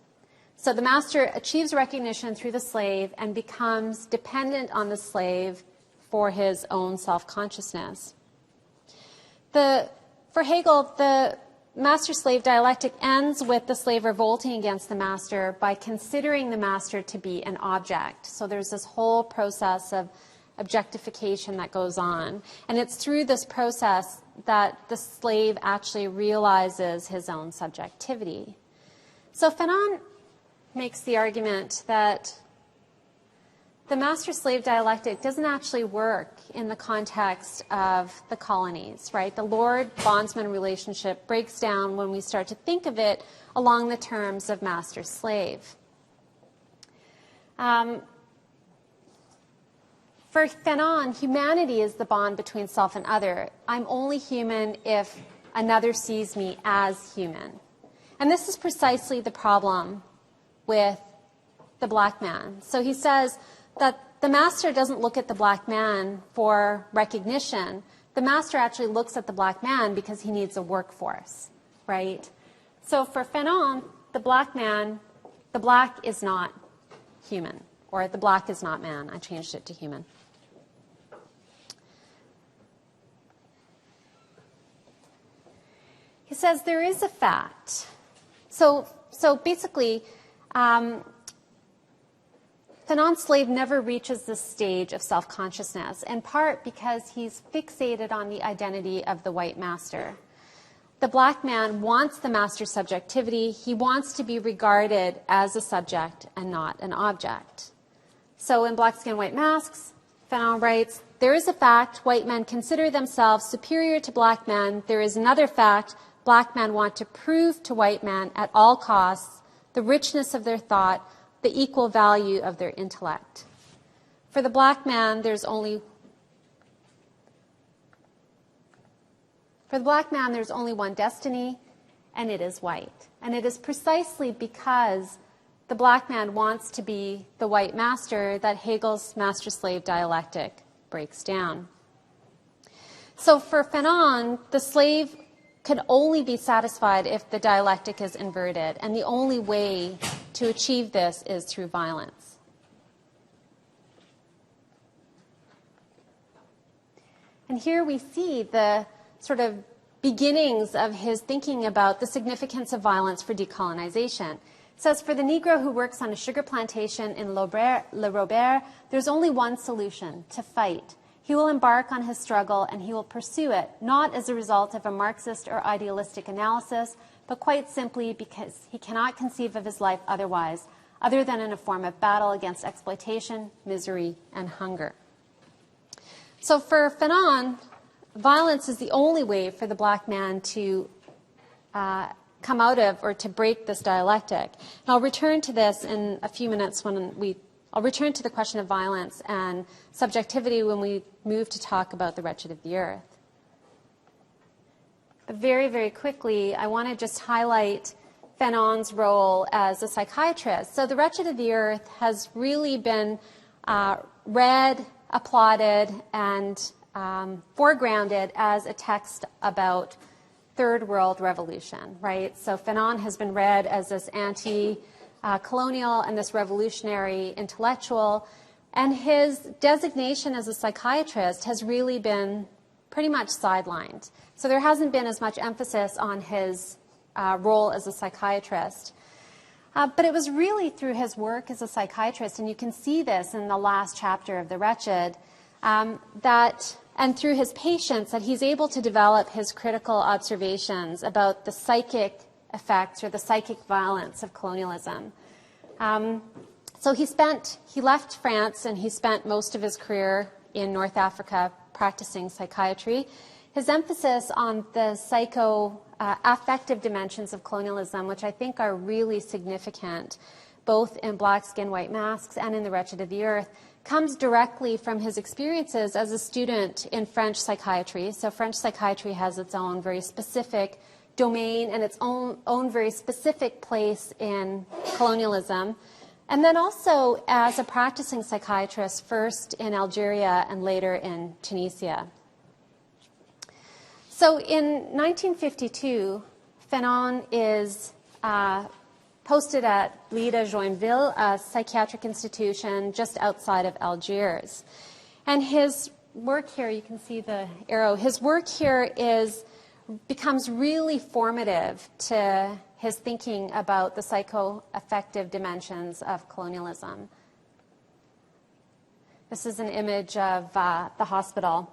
So the master achieves recognition through the slave and becomes dependent on the slave for his own self-consciousness. For Hegel, the master-slave dialectic ends with the slave revolting against the master by considering the master to be an object. So there's this whole process of objectification that goes on. And it's through this process that the slave actually realizes his own subjectivity. So Fanon makes the argument that the master-slave dialectic doesn't actually work in the context of the colonies, right? The lord-bondsman relationship breaks down when we start to think of it along the terms of master-slave. For Fanon, humanity is the bond between self and other. I'm only human if another sees me as human. And this is precisely the problem with the black man. So he says that the master doesn't look at the black man for recognition. The master actually looks at the black man because he needs a workforce, right? So for Fanon, the black is not human, or the black is not man. I changed it to human. He says there is a fact. So basically, Fanon's slave never reaches this stage of self-consciousness, in part because he's fixated on the identity of the white master. The black man wants the master's subjectivity. He wants to be regarded as a subject and not an object. So in Black Skin, White Masks, Fanon writes, there is a fact, white men consider themselves superior to black men. There is another fact, black men want to prove to white men at all costs the richness of their thought, the equal value of their intellect. For the black man, there's only one destiny, and it is white. And it is precisely because the black man wants to be the white master that Hegel's master-slave dialectic breaks down. So for Fanon, the slave can only be satisfied if the dialectic is inverted, and the only way to achieve this is through violence. And here we see the sort of beginnings of his thinking about the significance of violence for decolonization. It says, for the Negro who works on a sugar plantation in Le Robert, there's only one solution, to fight. He will embark on his struggle and he will pursue it, not as a result of a Marxist or idealistic analysis, but quite simply because he cannot conceive of his life otherwise, other than in a form of battle against exploitation, misery, and hunger. So for Fanon, violence is the only way for the black man to come out of or to break this dialectic. And I'll return to this in a few minutes I'll return to the question of violence and subjectivity when we move to talk about the Wretched of the Earth. But very, very quickly, I want to just highlight Fanon's role as a psychiatrist. So the Wretched of the Earth has really been read, applauded, and foregrounded as a text about Third World Revolution, right? So Fanon has been read as this colonial and this revolutionary intellectual. And his designation as a psychiatrist has really been pretty much sidelined. So there hasn't been as much emphasis on his role as a psychiatrist. But it was really through his work as a psychiatrist, and you can see this in the last chapter of The Wretched, and through his patients, that he's able to develop his critical observations about the psychic effects or the psychic violence of colonialism. So he left France, and he spent most of his career in North Africa practicing psychiatry. His emphasis on the psycho-affective dimensions of colonialism, which I think are really significant, both in Black Skin, White Masks and in The Wretched of the Earth, comes directly from his experiences as a student in French psychiatry. So French psychiatry has its own very specific domain and its own very specific place in colonialism. And then also as a practicing psychiatrist, first in Algeria and later in Tunisia. So in 1952, Fanon is posted at Blida Joinville, a psychiatric institution just outside of Algiers. And his work here, you can see the arrow, his work here becomes really formative to his thinking about the psycho-affective dimensions of colonialism. This is an image of the hospital.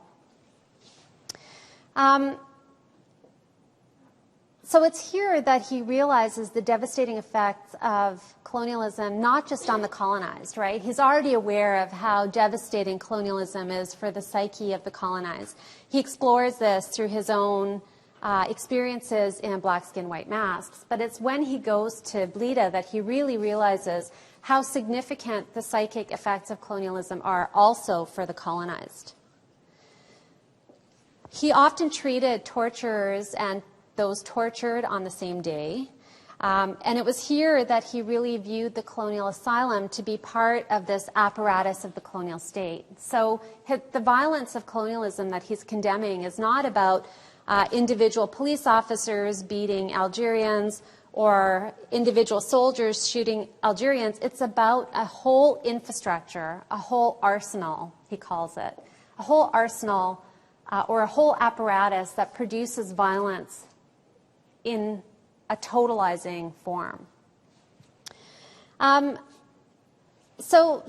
So it's here that he realizes the devastating effects of colonialism, not just on the colonized, right? He's already aware of how devastating colonialism is for the psyche of the colonized. He explores this through his own experiences in Black Skin, White Masks. But it's when he goes to Blida that he really realizes how significant the psychic effects of colonialism are also for the colonized. He often treated torturers and those tortured on the same day. And it was here that he really viewed the colonial asylum to be part of this apparatus of the colonial state. So the violence of colonialism that he's condemning is not about individual police officers beating Algerians or individual soldiers shooting Algerians. It's about a whole infrastructure, a whole arsenal, he calls it, a whole arsenal or a whole apparatus that produces violence in a totalizing form. So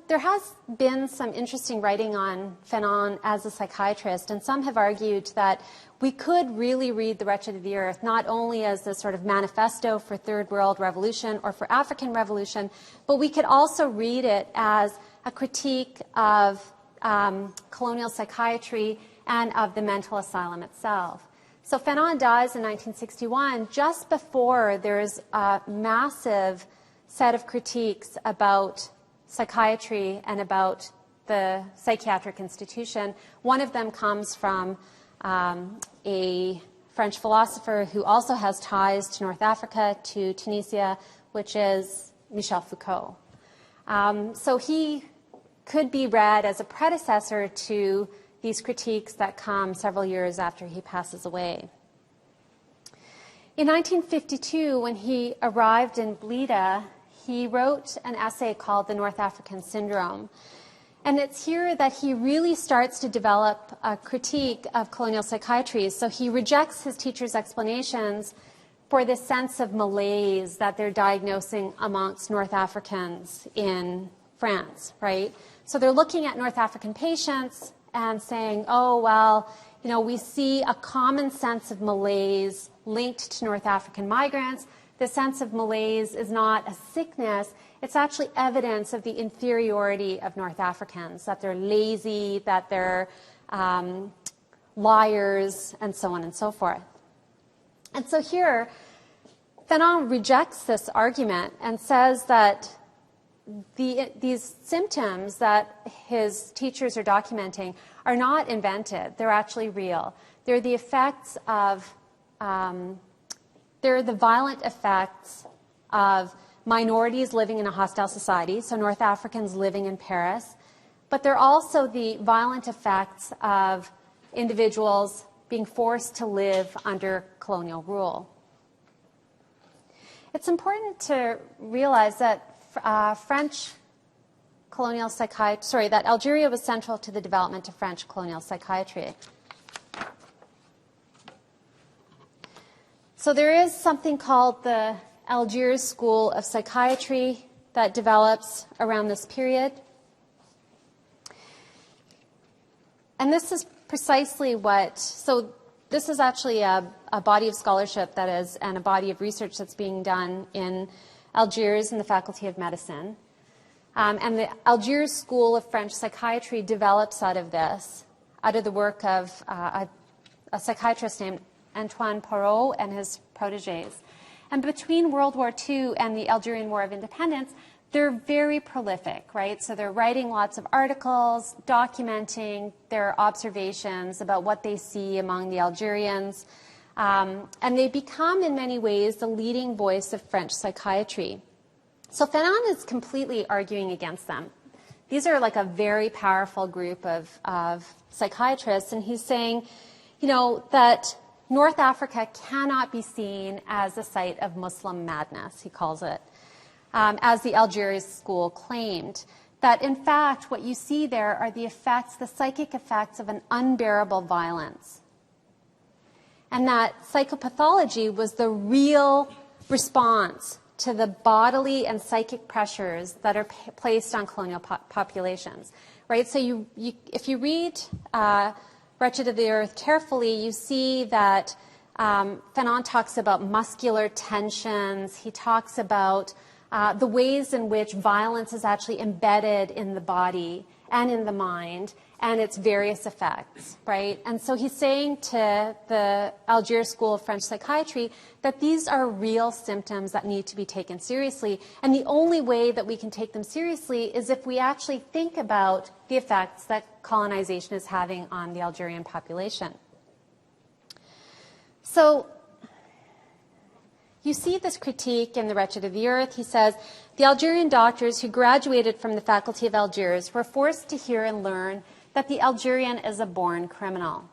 there has been some interesting writing on Fanon as a psychiatrist, and some have argued that we could really read The Wretched of the Earth not only as this sort of manifesto for Third World Revolution or for African Revolution, but we could also read it as a critique of colonial psychiatry and of the mental asylum itself. So Fanon dies in 1961, just before there's a massive set of critiques about psychiatry and about the psychiatric institution. One of them comes from a French philosopher who also has ties to North Africa, to Tunisia, which is Michel Foucault. So he could be read as a predecessor to these critiques that come several years after he passes away. In 1952, when he arrived in Blida, he wrote an essay called The North African Syndrome. And it's here that he really starts to develop a critique of colonial psychiatry. So he rejects his teacher's explanations for this sense of malaise that they're diagnosing amongst North Africans in France, right? So they're looking at North African patients and saying, oh, well, you know, we see a common sense of malaise linked to North African migrants. The sense of malaise is not a sickness. It's actually evidence of the inferiority of North Africans, that they're lazy, that they're liars, and so on and so forth. And so here, Fanon rejects this argument and says that these symptoms that his teachers are documenting are not invented. They're actually real. They're the effects of, they're the violent effects of minorities living in a hostile society, so North Africans living in Paris, but they're also the violent effects of individuals being forced to live under colonial rule. It's important to realize that French colonial psychiatry, that Algeria was central to the development of French colonial psychiatry. So there is something called the Algiers School of Psychiatry that develops around this period. And this is precisely what, so this is actually a body of scholarship that is, and a body of research that's being done in Algiers in the Faculty of Medicine. And the Algiers School of French Psychiatry develops out of this, out of the work of a psychiatrist named Antoine Porot and his protégés. And between World War II and the Algerian War of Independence, they're very prolific, right? So they're writing lots of articles, documenting their observations about what they see among the Algerians. And they become, in many ways, the leading voice of French psychiatry. So Fanon is completely arguing against them. These are like a very powerful group of psychiatrists, and he's saying, you know, that North Africa cannot be seen as a site of Muslim madness, he calls it, as the Algiers school claimed. That in fact, what you see there are the effects, the psychic effects of an unbearable violence. And that psychopathology was the real response to the bodily and psychic pressures that are placed on colonial populations, right? So if you read Wretched of the Earth carefully, you see that Fanon talks about muscular tensions. He talks about the ways in which violence is actually embedded in the body and in the mind and its various effects, right? And so he's saying to the Algiers School of French Psychiatry that these are real symptoms that need to be taken seriously. And the only way that we can take them seriously is if we actually think about the effects that colonization is having on the Algerian population. So you see this critique in The Wretched of the Earth. He says, the Algerian doctors who graduated from the Faculty of Algiers were forced to hear and learn that the Algerian is a born criminal.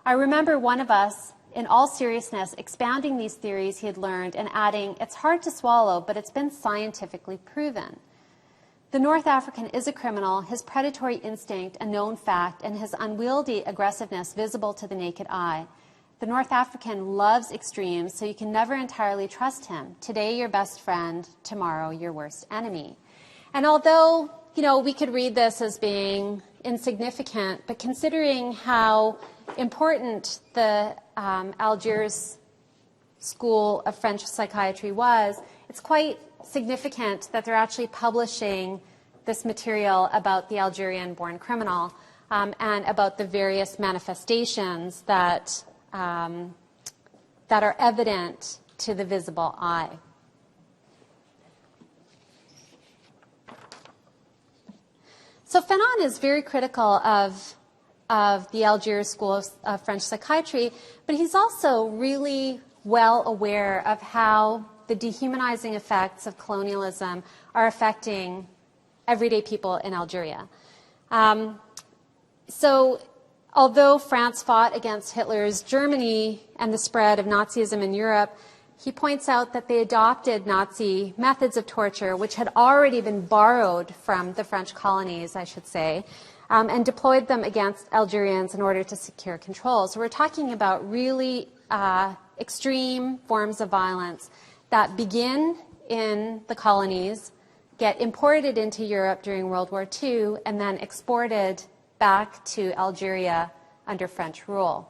I remember one of us, in all seriousness, expounding these theories he had learned and adding, it's hard to swallow, but it's been scientifically proven. The North African is a criminal, his predatory instinct a known fact, and his unwieldy aggressiveness visible to the naked eye. The North African loves extremes, so you can never entirely trust him. Today, your best friend, tomorrow, your worst enemy. And although, you know, we could read this as being insignificant, but considering how important the Algiers School of French Psychiatry was, it's quite significant that they're actually publishing this material about the Algerian-born criminal and about the various manifestations that are evident to the visible eye. So Fanon is very critical of the Algiers School of French Psychiatry, but he's also really well aware of how the dehumanizing effects of colonialism are affecting everyday people in Algeria. So although France fought against Hitler's Germany and the spread of Nazism in Europe, he points out that they adopted Nazi methods of torture, which had already been borrowed from the French colonies, I should say, and deployed them against Algerians in order to secure control. So we're talking about really extreme forms of violence that begin in the colonies, get imported into Europe during World War II, and then exported back to Algeria under French rule.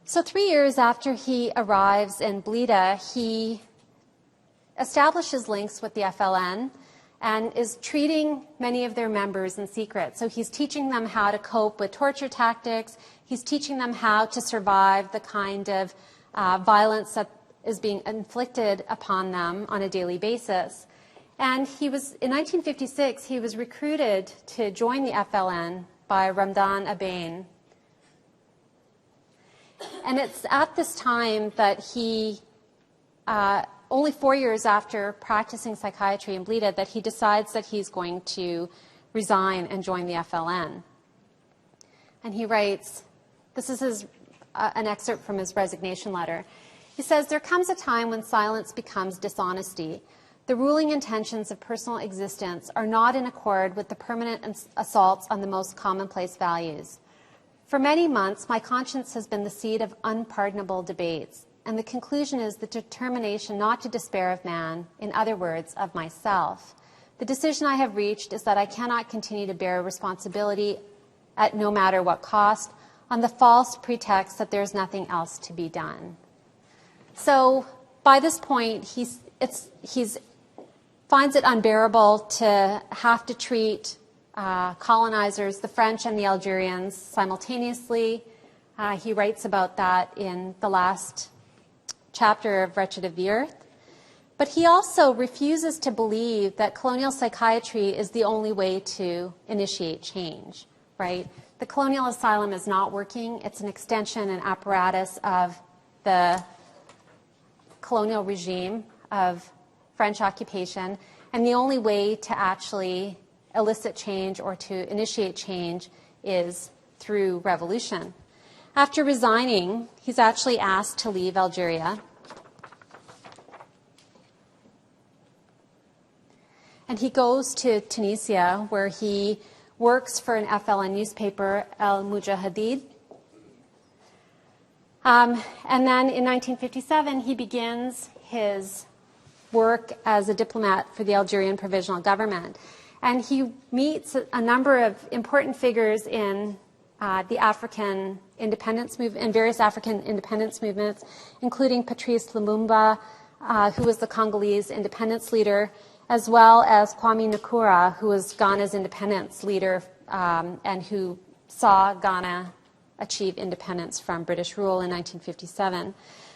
So 3 years after he arrives in Blida, he establishes links with the FLN and is treating many of their members in secret. So he's teaching them how to cope with torture tactics. He's teaching them how to survive the kind of violence that is being inflicted upon them on a daily basis. And he was, in 1956, he was recruited to join the FLN by Ramdan Abain. And it's at this time that he, only 4 years after practicing psychiatry in Blida, that he decides that he's going to resign and join the FLN. And he writes, this is his an excerpt from his resignation letter. He says, "There comes a time when silence becomes dishonesty. The ruling intentions of personal existence are not in accord with the permanent assaults on the most commonplace values. For many months, my conscience has been the seat of unpardonable debates, and the conclusion is the determination not to despair of man, in other words, of myself. The decision I have reached is that I cannot continue to bear responsibility at no matter what cost, on the false pretext that there's nothing else to be done." So by this point, he finds it unbearable to have to treat colonizers, the French and the Algerians, simultaneously. He writes about that in the last chapter of Wretched of the Earth. But he also refuses to believe that colonial psychiatry is the only way to initiate change, right? The colonial asylum is not working. It's an extension and apparatus of the colonial regime of French occupation. And the only way to actually elicit change or to initiate change is through revolution. After resigning, he's actually asked to leave Algeria. And he goes to Tunisia, where he works for an FLN newspaper, El Mujahideen. And then in 1957, he begins his work as a diplomat for the Algerian provisional government. And he meets a number of important figures in the African independence movement, in various African independence movements, including Patrice Lumumba, who was the Congolese independence leader, as well as Kwame Nkrumah, who was Ghana's independence leader and who saw Ghana achieve independence from British rule in 1957.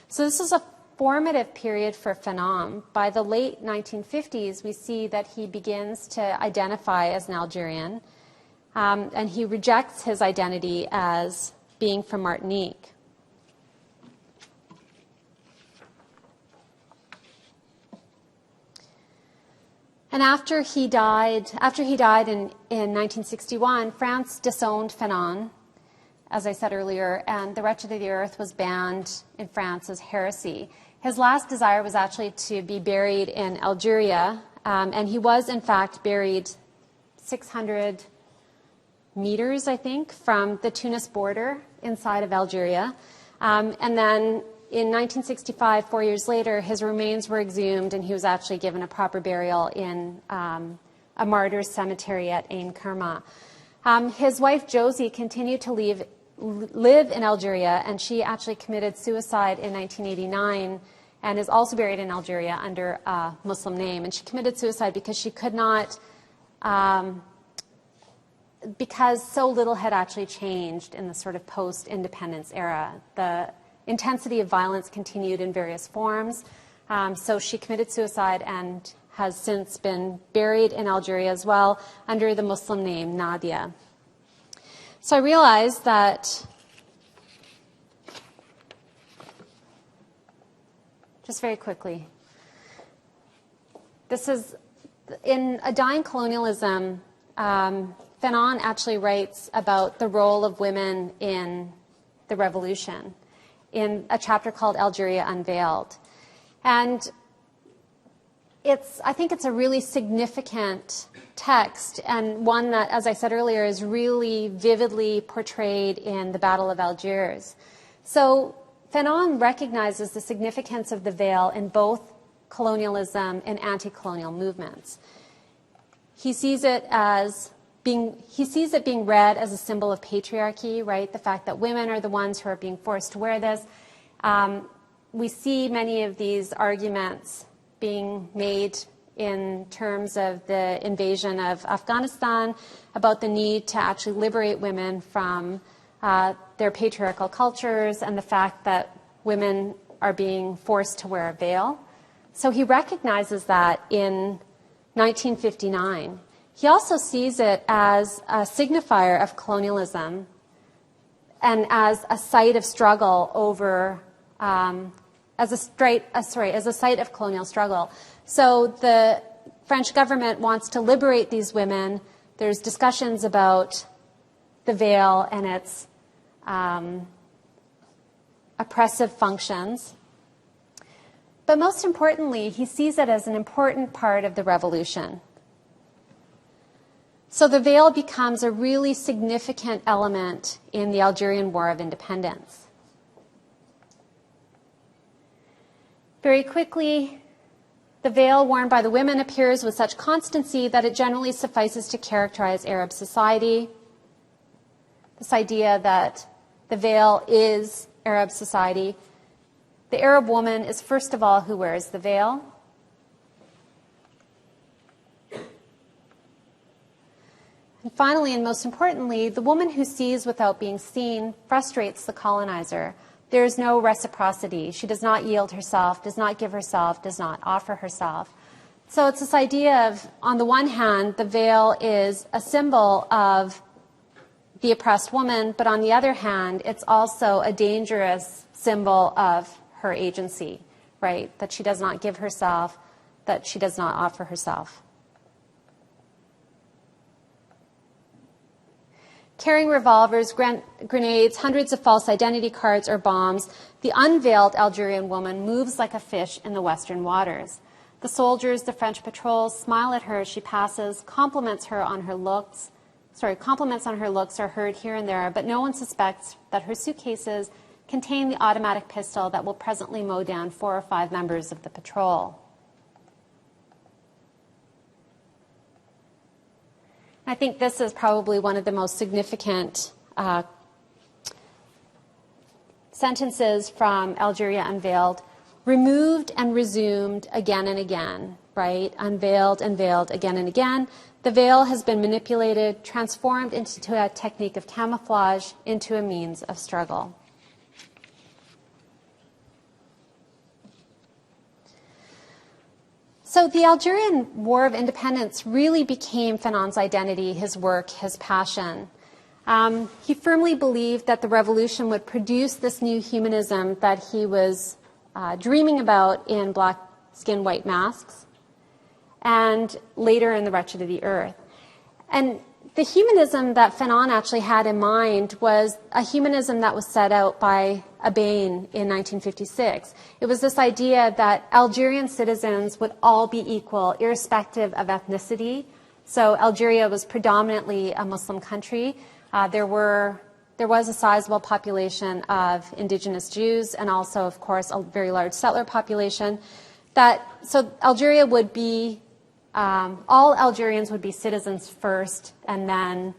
So this is a formative period for Fanon. By the late 1950s, we see that he begins to identify as an Algerian, and he rejects his identity as being from Martinique. And after he died in 1961, France disowned Fanon, as I said earlier, and The Wretched of the Earth was banned in France as heresy. His last desire was actually to be buried in Algeria, and he was, in fact, buried 600 meters, I think, from the Tunis border inside of Algeria. And then in 1965, 4 years later, his remains were exhumed, and he was actually given a proper burial in a martyr's cemetery at Ain Kerma. His wife, Josie, continued to live in Algeria, and she actually committed suicide in 1989 and is also buried in Algeria under a Muslim name. And she committed suicide because she could not, because so little had actually changed in the sort of post-independence era. The intensity of violence continued in various forms. So she committed suicide and has since been buried in Algeria as well under the Muslim name Nadia. So I realized that, just very quickly, this is, in A Dying Colonialism, Fanon actually writes about the role of women in the revolution in a chapter called Algeria Unveiled. And I think it's a really significant text, and one that, as I said earlier, is really vividly portrayed in the Battle of Algiers. So Fanon recognizes the significance of the veil in both colonialism and anti-colonial movements. He sees it being read as a symbol of patriarchy, right? The fact that women are the ones who are being forced to wear this. We see many of these arguments being made in terms of the invasion of Afghanistan, about the need to actually liberate women from their patriarchal cultures and the fact that women are being forced to wear a veil. So he recognizes that in 1959. He also sees it as a signifier of colonialism and as a site of struggle over, as a site of colonial struggle. So the French government wants to liberate these women. There's discussions about the veil and its oppressive functions. But most importantly, he sees it as an important part of the revolution. So the veil becomes a really significant element in the Algerian War of Independence. Very quickly, the veil worn by the women appears with such constancy that it generally suffices to characterize Arab society. This idea that the veil is Arab society. The Arab woman is first of all who wears the veil. And finally, and most importantly, the woman who sees without being seen frustrates the colonizer. There is no reciprocity. She does not yield herself, does not give herself, does not offer herself. So it's this idea of, on the one hand, the veil is a symbol of the oppressed woman, but on the other hand, it's also a dangerous symbol of her agency, right? That she does not give herself, that she does not offer herself. Carrying revolvers, grenades, hundreds of false identity cards or bombs, the unveiled Algerian woman moves like a fish in the Western waters. The soldiers, the French patrols, smile at her as she passes, compliments on her looks are heard here and there, but no one suspects that her suitcases contain the automatic pistol that will presently mow down 4 or 5 members of the patrol. I think this is probably one of the most significant sentences from Algeria Unveiled. Removed and resumed again and again, right? Unveiled and veiled again and again. The veil has been manipulated, transformed into a technique of camouflage, into a means of struggle. So the Algerian War of Independence really became Fanon's identity, his work, his passion. He firmly believed that the revolution would produce this new humanism that he was dreaming about in Black Skin, White Masks, and later in The Wretched of the Earth. And the humanism that Fanon actually had in mind was a humanism that was set out by Abain in 1956. It was this idea that Algerian citizens would all be equal, irrespective of ethnicity. So Algeria was predominantly a Muslim country. There was a sizable population of indigenous Jews and also, of course, a very large settler population. So Algeria would be all Algerians would be citizens first, and then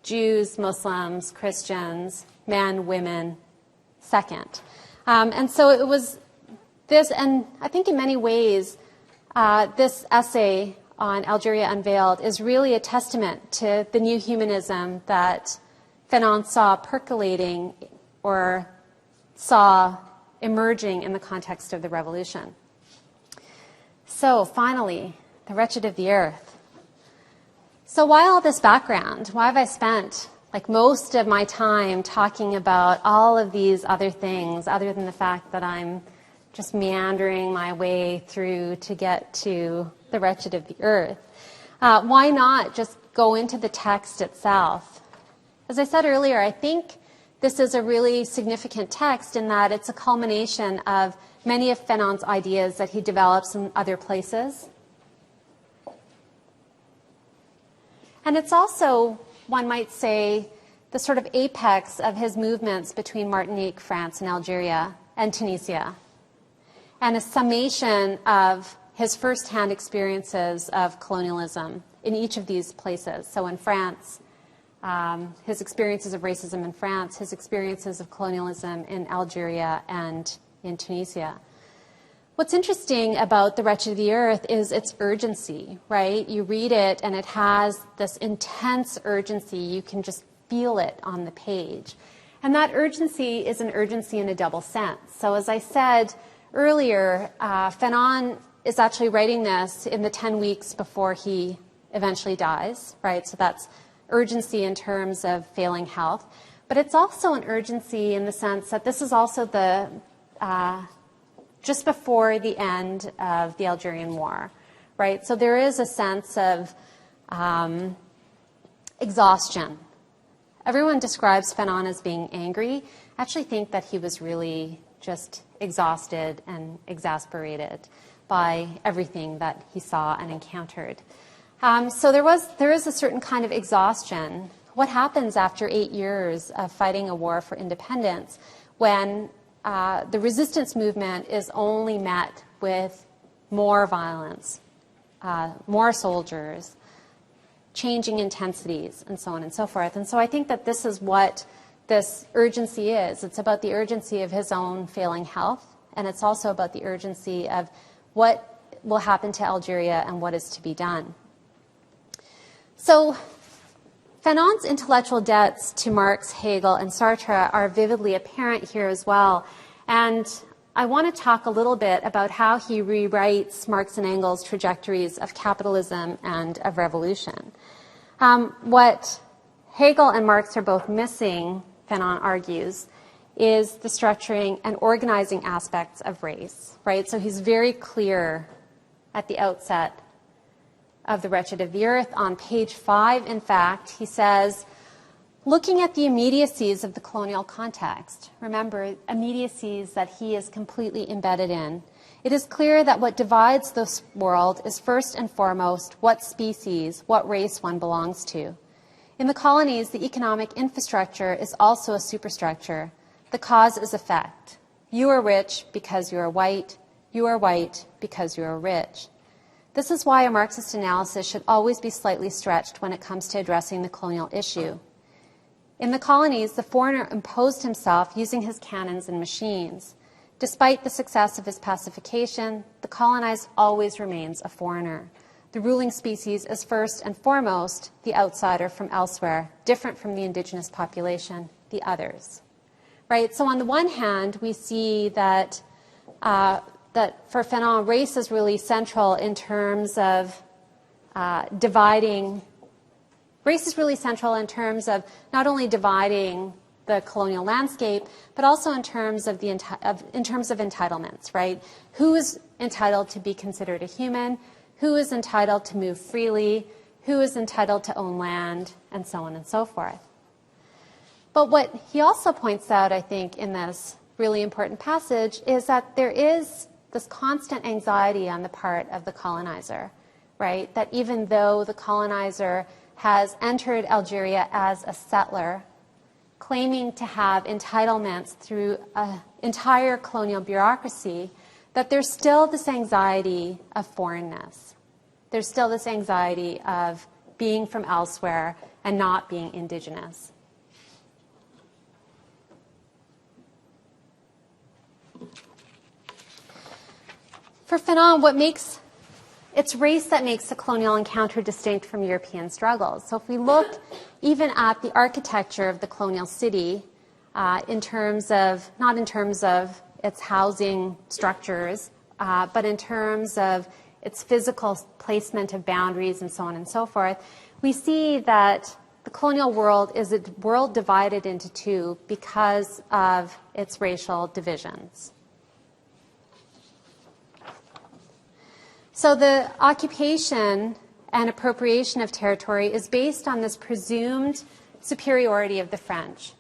Jews, Muslims, Christians, men, women second. And so it was this, and I think in many ways, this essay on Algeria Unveiled is really a testament to the new humanism that Fanon saw percolating or saw emerging in the context of the revolution. So finally, The Wretched of the Earth. So why all this background? Why have I spent like most of my time talking about all of these other things other than the fact that I'm just meandering my way through to get to The Wretched of the Earth? Why not just go into the text itself? As I said earlier, I think this is a really significant text in that it's a culmination of many of Fanon's ideas that he develops in other places. And it's also, one might say, the sort of apex of his movements between Martinique, France, and Algeria, and Tunisia, and a summation of his first-hand experiences of colonialism in each of these places. So in France, his experiences of racism in France, his experiences of colonialism in Algeria and in Tunisia. What's interesting about The Wretched of the Earth is its urgency, right? You read it and it has this intense urgency. You can just feel it on the page. And that urgency is an urgency in a double sense. So as I said earlier, Fanon is actually writing this in the 10 weeks before he eventually dies, right? So that's urgency in terms of failing health. But it's also an urgency in the sense that this is also the just before the end of the Algerian War, right? So there is a sense of exhaustion, everyone describes Fanon as being angry. I actually think that he was really just exhausted and exasperated by everything that he saw and encountered. So there is a certain kind of exhaustion. What happens after 8 years of fighting a war for independence when the resistance movement is only met with more violence, more soldiers, changing intensities, and so on and so forth? And so I think that this is what this urgency is. It's about the urgency of his own failing health, and it's also about the urgency of what will happen to Algeria and what is to be done. So Fanon's intellectual debts to Marx, Hegel, and Sartre are vividly apparent here as well. And I want to talk a little bit about how he rewrites Marx and Engels' trajectories of capitalism and of revolution. What Hegel and Marx are both missing, Fanon argues, is the structuring and organizing aspects of race, right? So he's very clear at the outset of The Wretched of the Earth. On page 5, in fact, he says, looking at the immediacies of the colonial context, remember, immediacies that he is completely embedded in, it is clear that what divides this world is first and foremost what species, what race one belongs to. In the colonies, the economic infrastructure is also a superstructure. The cause is effect. You are rich because you are white. You are white because you are rich. This is why a Marxist analysis should always be slightly stretched when it comes to addressing the colonial issue. In the colonies, the foreigner imposed himself using his cannons and machines. Despite the success of his pacification, the colonized always remains a foreigner. The ruling species is first and foremost the outsider from elsewhere, different from the indigenous population, the others. Right? So on the one hand, we see that that for Fanon, race is really central in terms of dividing. Race is really central in terms of not only dividing the colonial landscape, but also in terms of entitlements, right? Who is entitled to be considered a human? Who is entitled to move freely? Who is entitled to own land? And so on and so forth. But what he also points out, I think, in this really important passage is that there is this constant anxiety on the part of the colonizer, right? That even though the colonizer has entered Algeria as a settler, claiming to have entitlements through an entire colonial bureaucracy, that there's still this anxiety of foreignness. There's still this anxiety of being from elsewhere and not being indigenous. For Fanon, it's race that makes the colonial encounter distinct from European struggles. So if we look even at the architecture of the colonial city, not in terms of its housing structures, but in terms of its physical placement of boundaries and so on and so forth, we see that the colonial world is a world divided into two because of its racial divisions. So the occupation and appropriation of territory is based on this presumed superiority of the French,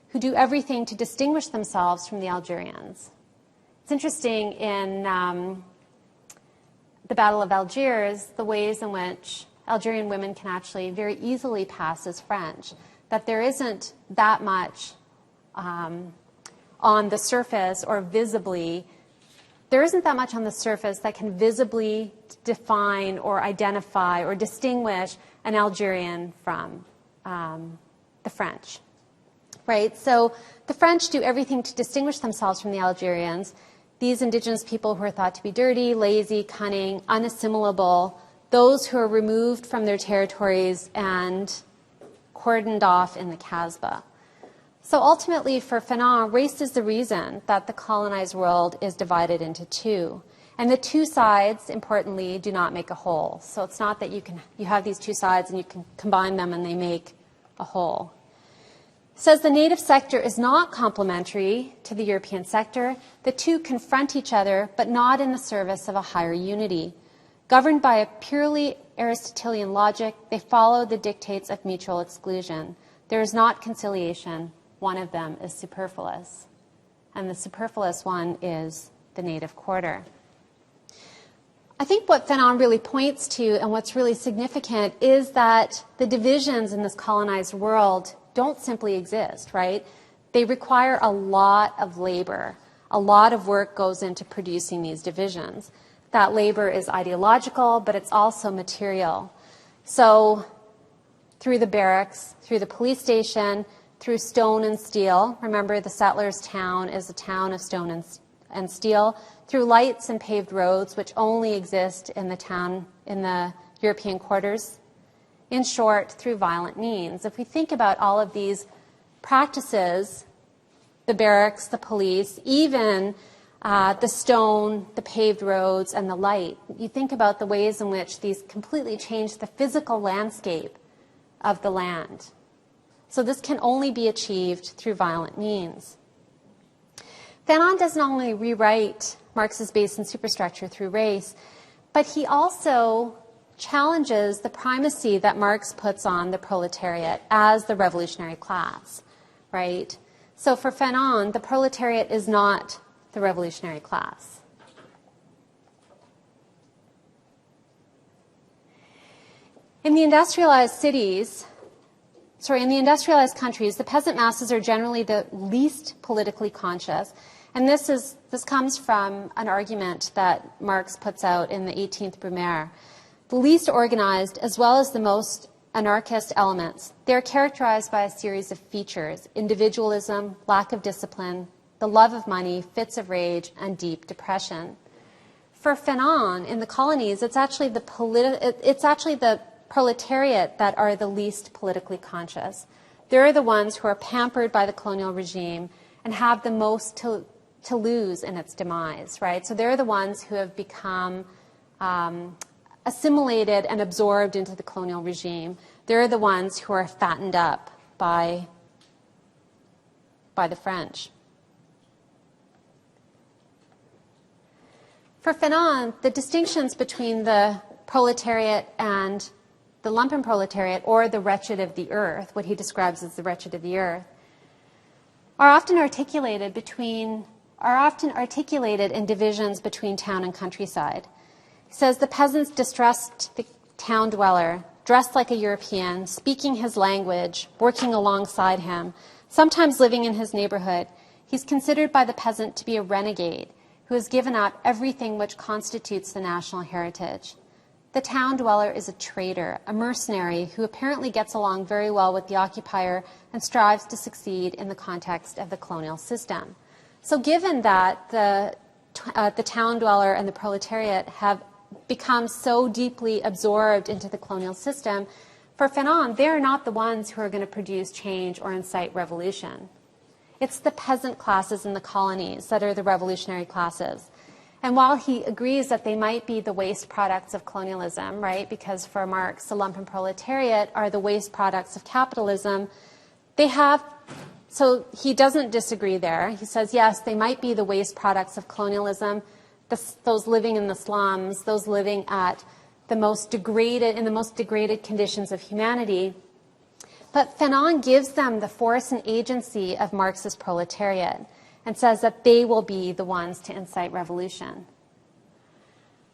who do everything to distinguish themselves from the Algerians. It's interesting in the Battle of Algiers, the ways in which Algerian women can actually very easily pass as French, that there isn't that much on the surface or visibly. There isn't that much on the surface that can visibly define or identify or distinguish an Algerian from the French, right? So the French do everything to distinguish themselves from the Algerians, these indigenous people who are thought to be dirty, lazy, cunning, unassimilable, those who are removed from their territories and cordoned off in the Kasbah. So ultimately, for Fanon, race is the reason that the colonized world is divided into two. And the two sides, importantly, do not make a whole. So it's not that you have these two sides and you can combine them and they make a whole. It says the native sector is not complementary to the European sector. The two confront each other, but not in the service of a higher unity. Governed by a purely Aristotelian logic, they follow the dictates of mutual exclusion. there is not conciliation. One of them is superfluous. And the superfluous one is the native quarter. I think what Fanon really points to and what's really significant is that the divisions in this colonized world don't simply exist, right? They require a lot of labor. A lot of work goes into producing these divisions. That labor is ideological, but it's also material. So through the barracks, through the police station, through stone and steel. Remember, the settlers' town is a town of stone and steel. Through lights and paved roads, which only exist in the town, in the European quarters. In short, through violent means. If we think about all of these practices, the barracks, the police, even the stone, the paved roads, and the light, you think about the ways in which these completely change the physical landscape of the land. So this can only be achieved through violent means. Fanon doesn't only rewrite Marx's base and superstructure through race, but he also challenges the primacy that Marx puts on the proletariat as the revolutionary class, right? So for Fanon, the proletariat is not the revolutionary class. In the industrialized countries, the peasant masses are generally the least politically conscious. And this comes from an argument that Marx puts out in the 18th Brumaire. The least organized, as well as the most anarchist elements, they are characterized by a series of features: individualism, lack of discipline, the love of money, fits of rage, and deep depression. For Fanon, in the colonies, it's actually the proletariat that are the least politically conscious. They're the ones who are pampered by the colonial regime and have the most to lose in its demise, right? So they're the ones who have become assimilated and absorbed into the colonial regime. They're the ones who are fattened up by the French. For Fanon, the distinctions between the proletariat and the lumpen proletariat, or the wretched of the earth, what he describes as the wretched of the earth, are often articulated in divisions between town and countryside. He says the peasants distrust the town dweller, dressed like a European, speaking his language, working alongside him, sometimes living in his neighborhood. He's considered by the peasant to be a renegade who has given up everything which constitutes the national heritage. The town dweller is a traitor, a mercenary who apparently gets along very well with the occupier and strives to succeed in the context of the colonial system. So given that the town dweller and the proletariat have become so deeply absorbed into the colonial system, for Fanon, they're not the ones who are going to produce change or incite revolution. It's the peasant classes in the colonies that are the revolutionary classes. And while he agrees that they might be the waste products of colonialism, right, because for Marx, the lumpen proletariat are the waste products of capitalism, so he doesn't disagree there. He says, yes, they might be the waste products of colonialism, those living in the slums, those living at in the most degraded conditions of humanity. But Fanon gives them the force and agency of Marx's proletariat and says that they will be the ones to incite revolution.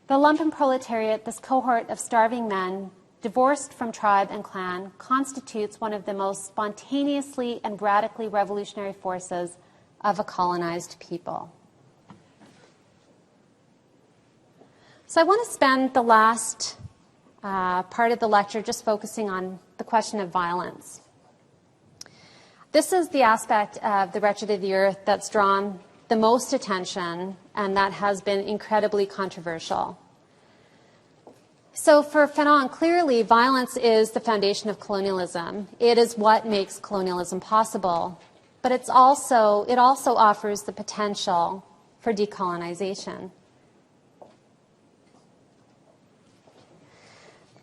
The lumpen proletariat, this cohort of starving men, divorced from tribe and clan, constitutes one of the most spontaneously and radically revolutionary forces of a colonized people. So I want to spend the last part of the lecture just focusing on the question of violence. This is the aspect of the Wretched of the Earth that's drawn the most attention and that has been incredibly controversial. So for Fanon, clearly violence is the foundation of colonialism. It is what makes colonialism possible. But it also offers the potential for decolonization.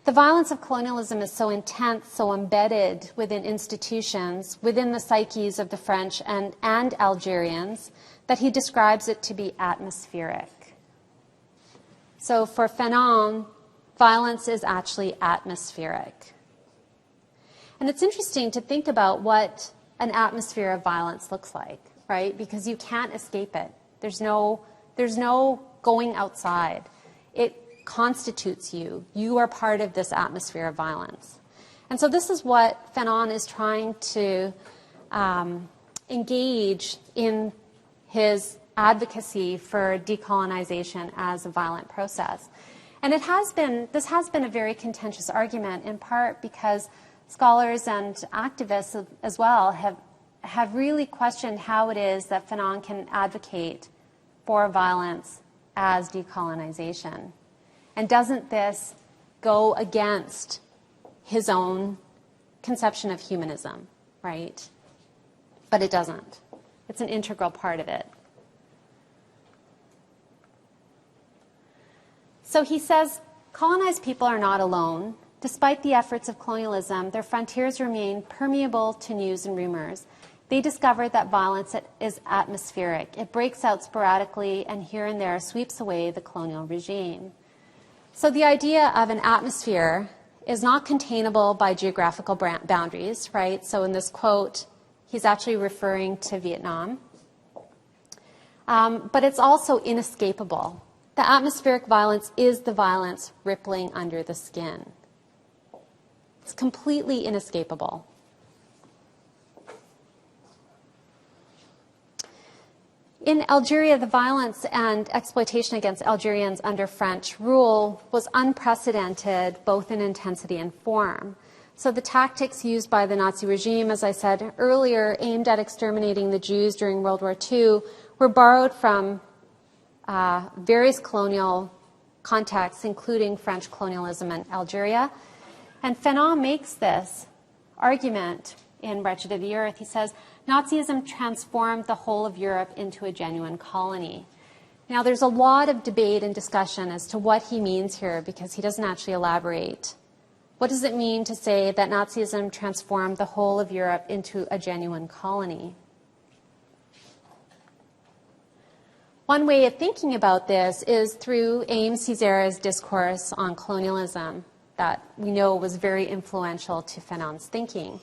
The violence of colonialism is so intense, so embedded within institutions, within the psyches of the French and Algerians, that he describes it to be atmospheric. So for Fanon, violence is actually atmospheric. And it's interesting to think about what an atmosphere of violence looks like, right? Because you can't escape it. There's no going outside. It constitutes you. You are part of this atmosphere of violence. And so this is what Fanon is trying to engage in his advocacy for decolonization as a violent process. And this has been a very contentious argument, in part because scholars and activists as well have really questioned how it is that Fanon can advocate for violence as decolonization. And doesn't this go against his own conception of humanism, right? But it doesn't. It's an integral part of it. So he says, colonized people are not alone. Despite the efforts of colonialism, their frontiers remain permeable to news and rumors. They discovered that violence is atmospheric. It breaks out sporadically and here and there sweeps away the colonial regime. So the idea of an atmosphere is not containable by geographical boundaries, right? So in this quote, he's actually referring to Vietnam. But it's also inescapable. The atmospheric violence is the violence rippling under the skin. It's completely inescapable. In Algeria, the violence and exploitation against Algerians under French rule was unprecedented, both in intensity and form. So the tactics used by the Nazi regime, as I said earlier, aimed at exterminating the Jews during World War II, were borrowed from various colonial contexts, including French colonialism in Algeria. And Fanon makes this argument in Wretched of the Earth. He says, Nazism transformed the whole of Europe into a genuine colony. Now, there's a lot of debate and discussion as to what he means here, because he doesn't actually elaborate. What does it mean to say that Nazism transformed the whole of Europe into a genuine colony? One way of thinking about this is through Aimé Césaire's discourse on colonialism that we know was very influential to Fanon's thinking.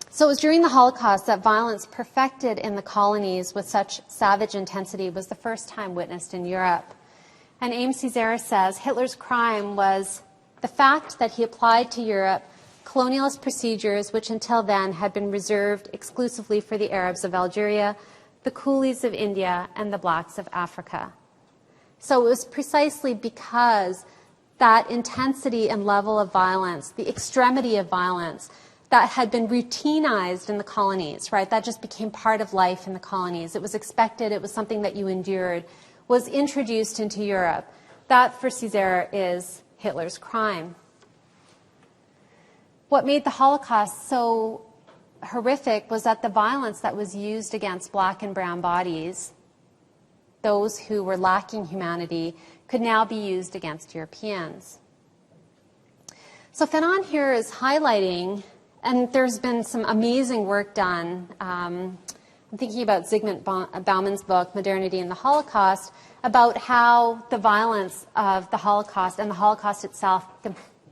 So it was during the Holocaust that violence perfected in the colonies with such savage intensity was the first time witnessed in Europe. And Aimé Césaire says Hitler's crime was the fact that he applied to Europe colonialist procedures which until then had been reserved exclusively for the Arabs of Algeria, the coolies of India, and the blacks of Africa. So it was precisely because that intensity and level of violence, the extremity of violence, that had been routinized in the colonies, right? That just became part of life in the colonies. It was expected, it was something that you endured, was introduced into Europe. That, for Césaire, is Hitler's crime. What made the Holocaust so horrific was that the violence that was used against black and brown bodies, those who were lacking humanity, could now be used against Europeans. So Fanon here is highlighting, and there's been some amazing work done. I'm thinking about Zygmunt Bauman's book, Modernity and the Holocaust, about how the violence of the Holocaust and the Holocaust itself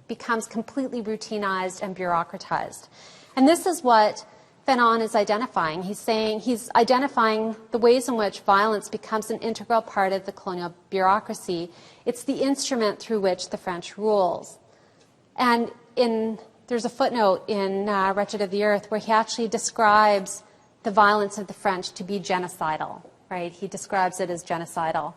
becomes completely routinized and bureaucratized. And this is what Fanon is identifying. He's identifying the ways in which violence becomes an integral part of the colonial bureaucracy. It's the instrument through which the French rules. And there's a footnote in Wretched of the Earth where he actually describes the violence of the French to be genocidal, right? He describes it as genocidal.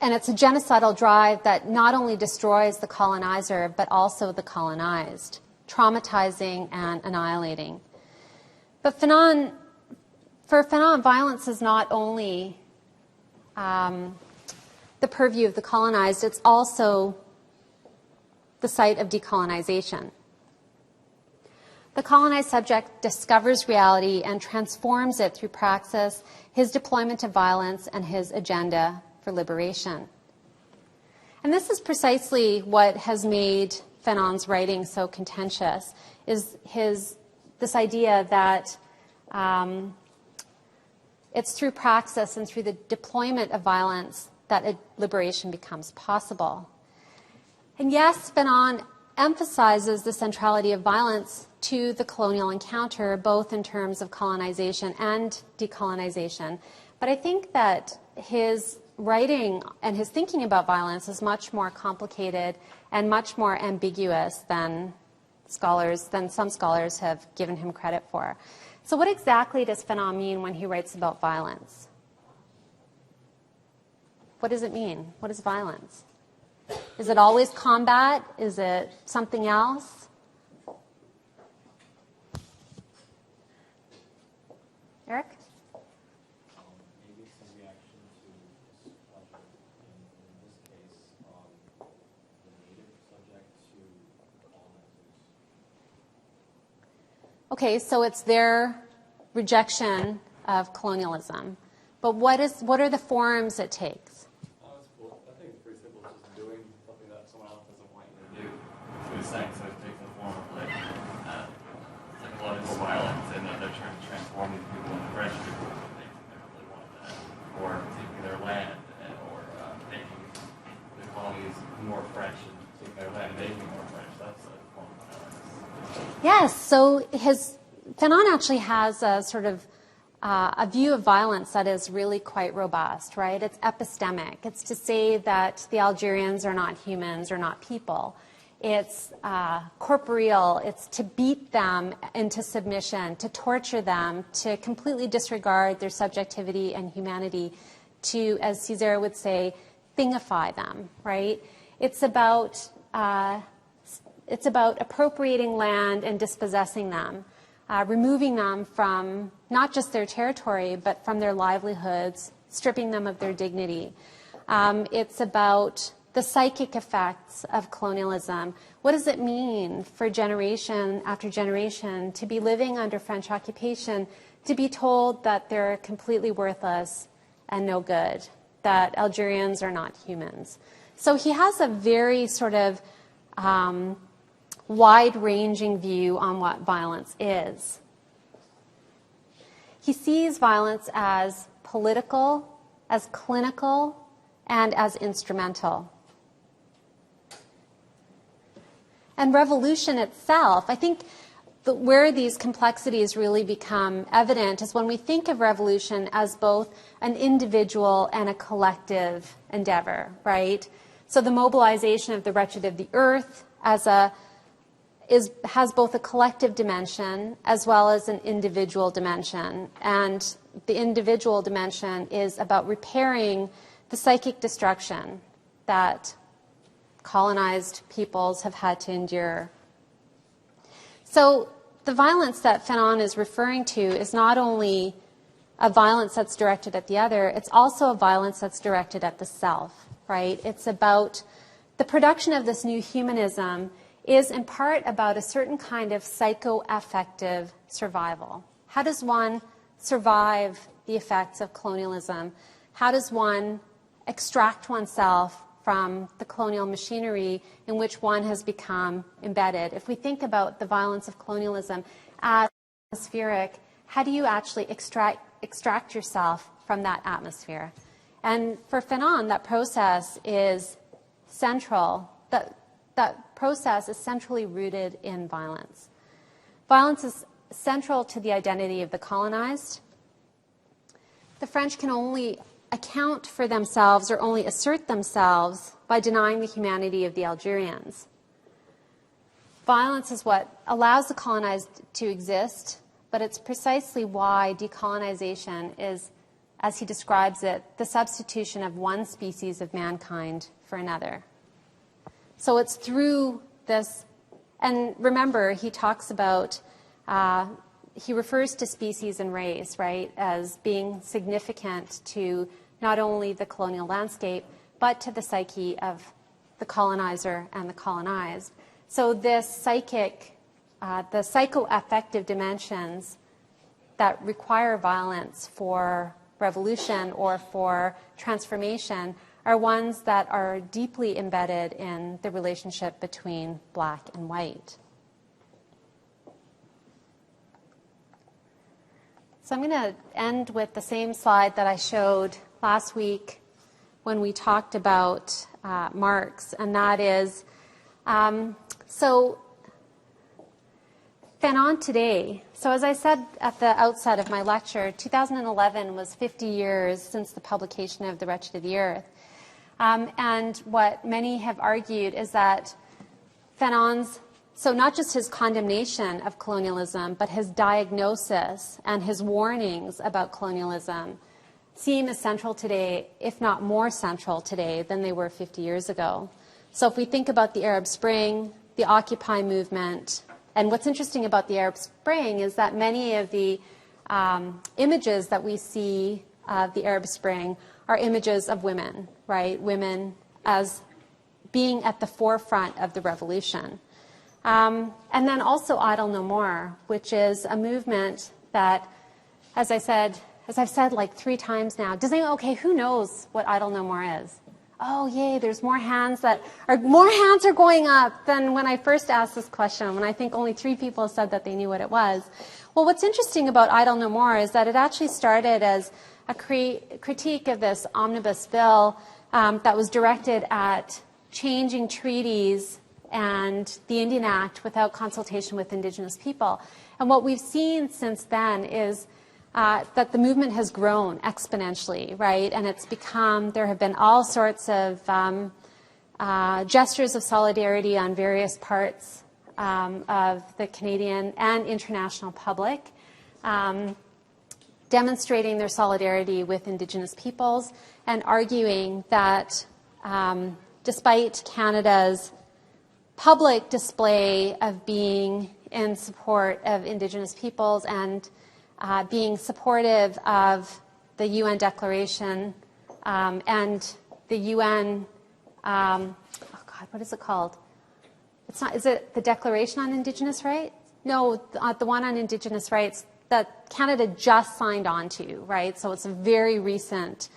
And it's a genocidal drive that not only destroys the colonizer, but also the colonized, traumatizing and annihilating. But for Fanon, violence is not only the purview of the colonized, it's also the site of decolonization. The colonized subject discovers reality and transforms it through praxis, his deployment of violence, and his agenda for liberation. And this is precisely what has made Fanon's writing so contentious, is this idea that it's through praxis and through the deployment of violence that a liberation becomes possible. And yes, Fanon emphasizes the centrality of violence to the colonial encounter, both in terms of colonization and decolonization. But I think that his writing and his thinking about violence is much more complicated and much more ambiguous than some scholars have given him credit for. So what exactly does Fanon mean when he writes about violence? What does it mean? What is violence? Is it always combat? Is it something else? Eric? Maybe some reaction to this project, in this case, the native subject to colonizers. Okay, so it's their rejection of colonialism. But what are the forms it takes? It's cool. I think it's pretty simple. It's just doing something that someone else doesn't want you to do. That's what he's saying. So it takes the form of like psychological violence, and that they're trying to transform these people into French people. They don't really want that, or taking their land, or making the colonies more French, and taking their land and making more French. That's a form of violence. Yes, so Fanon actually has a sort of a view of violence that is really quite robust, right? It's epistemic. It's to say that the Algerians are not humans or not people. It's corporeal. It's to beat them into submission, to torture them, to completely disregard their subjectivity and humanity, to, as Césaire would say, thingify them, right? It's about appropriating land and dispossessing them. Removing them from not just their territory, but from their livelihoods, stripping them of their dignity. It's about the psychic effects of colonialism. What does it mean for generation after generation to be living under French occupation, to be told that they're completely worthless and no good, that Algerians are not humans? So he has a very sort of wide-ranging view on what violence is. He sees violence as political, as clinical, and as instrumental. And revolution itself, I think where these complexities really become evident is when we think of revolution as both an individual and a collective endeavor, right? So the mobilization of the wretched of the earth has both a collective dimension as well as an individual dimension. And the individual dimension is about repairing the psychic destruction that colonized peoples have had to endure. So the violence that Fanon is referring to is not only a violence that's directed at the other, it's also a violence that's directed at the self, right? It's about the production of this new humanism is in part about a certain kind of psychoaffective survival. How does one survive the effects of colonialism? How does one extract oneself from the colonial machinery in which one has become embedded? If we think about the violence of colonialism as atmospheric, how do you actually extract yourself from that atmosphere? And for Fanon, that process is central. That process is centrally rooted in violence. Violence is central to the identity of the colonized. The French can only account for themselves or only assert themselves by denying the humanity of the Algerians. Violence is what allows the colonized to exist, but it's precisely why decolonization is, as he describes it, the substitution of one species of mankind for another. So it's through this, and remember, he talks about, he refers to species and race, right, as being significant to not only the colonial landscape, but to the psyche of the colonizer and the colonized. So this psychic, the psychoaffective dimensions that require violence for revolution or for transformation are ones that are deeply embedded in the relationship between black and white. So I'm going to end with the same slide that I showed last week when we talked about Marx, and that is So Fanon today, so as I said at the outset of my lecture, 2011 was 50 years since the publication of The Wretched of the Earth. And what many have argued is that Fanon's, so not just his condemnation of colonialism, but his diagnosis and his warnings about colonialism seem as central today, if not more central today, than they were 50 years ago. So if we think about the Arab Spring, the Occupy movement, and what's interesting about the Arab Spring is that many of the images that we see of the Arab Spring are images of women, right? Women as being at the forefront of the revolution. And then also Idle No More, which is a movement that, as I've said like 3 times now, okay, who knows what Idle No More is? Oh, yay, there's more hands are going up than when I first asked this question, when I think only 3 people said that they knew what it was. Well, what's interesting about Idle No More is that it actually started as a critique of this omnibus bill that was directed at changing treaties and the Indian Act without consultation with Indigenous people. And what we've seen since then is that the movement has grown exponentially, right? And it's become, there have been all sorts of gestures of solidarity on various parts of the Canadian and international public, demonstrating their solidarity with Indigenous peoples and arguing that despite Canada's public display of being in support of Indigenous peoples and being supportive of the UN Declaration and the UN, what is it called? Is it the Declaration on Indigenous Rights? No, the one on Indigenous Rights that Canada just signed on to, right? So it's a very recent,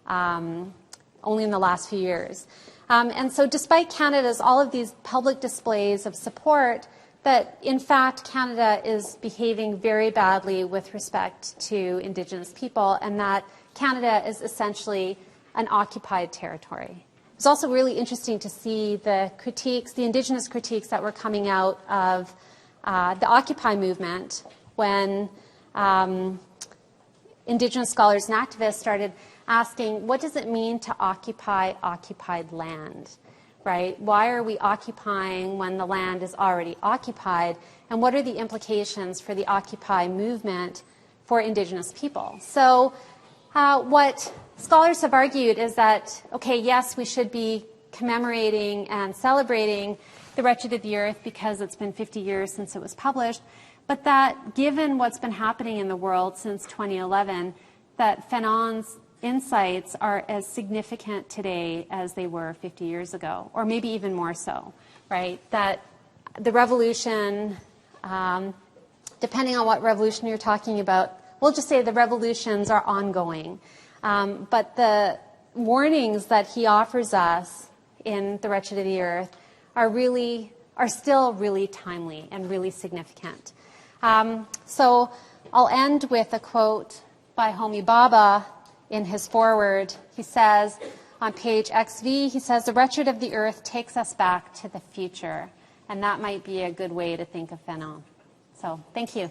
only in the last few years. And so despite Canada's, all of these public displays of support, that in fact Canada is behaving very badly with respect to Indigenous people, and that Canada is essentially an occupied territory. It's also really interesting to see the critiques, the Indigenous critiques that were coming out of the Occupy movement when Indigenous scholars and activists started asking, what does it mean to occupy occupied land, right? Why are we occupying when the land is already occupied? And what are the implications for the Occupy movement for Indigenous people? So what scholars have argued is that, okay, yes, we should be commemorating and celebrating The Wretched of the Earth because it's been 50 years since it was published, but that given what's been happening in the world since 2011, that Fanon's insights are as significant today as they were 50 years ago, or maybe even more so, right? That the revolution, depending on what revolution you're talking about, we'll just say the revolutions are ongoing. But the warnings that he offers us in The Wretched of the Earth are still really timely and really significant. So I'll end with a quote by Homi Bhabha in his foreword. He says on page XV, he says, "The Wretched of the Earth takes us back to the future." And that might be a good way to think of Fanon. So thank you.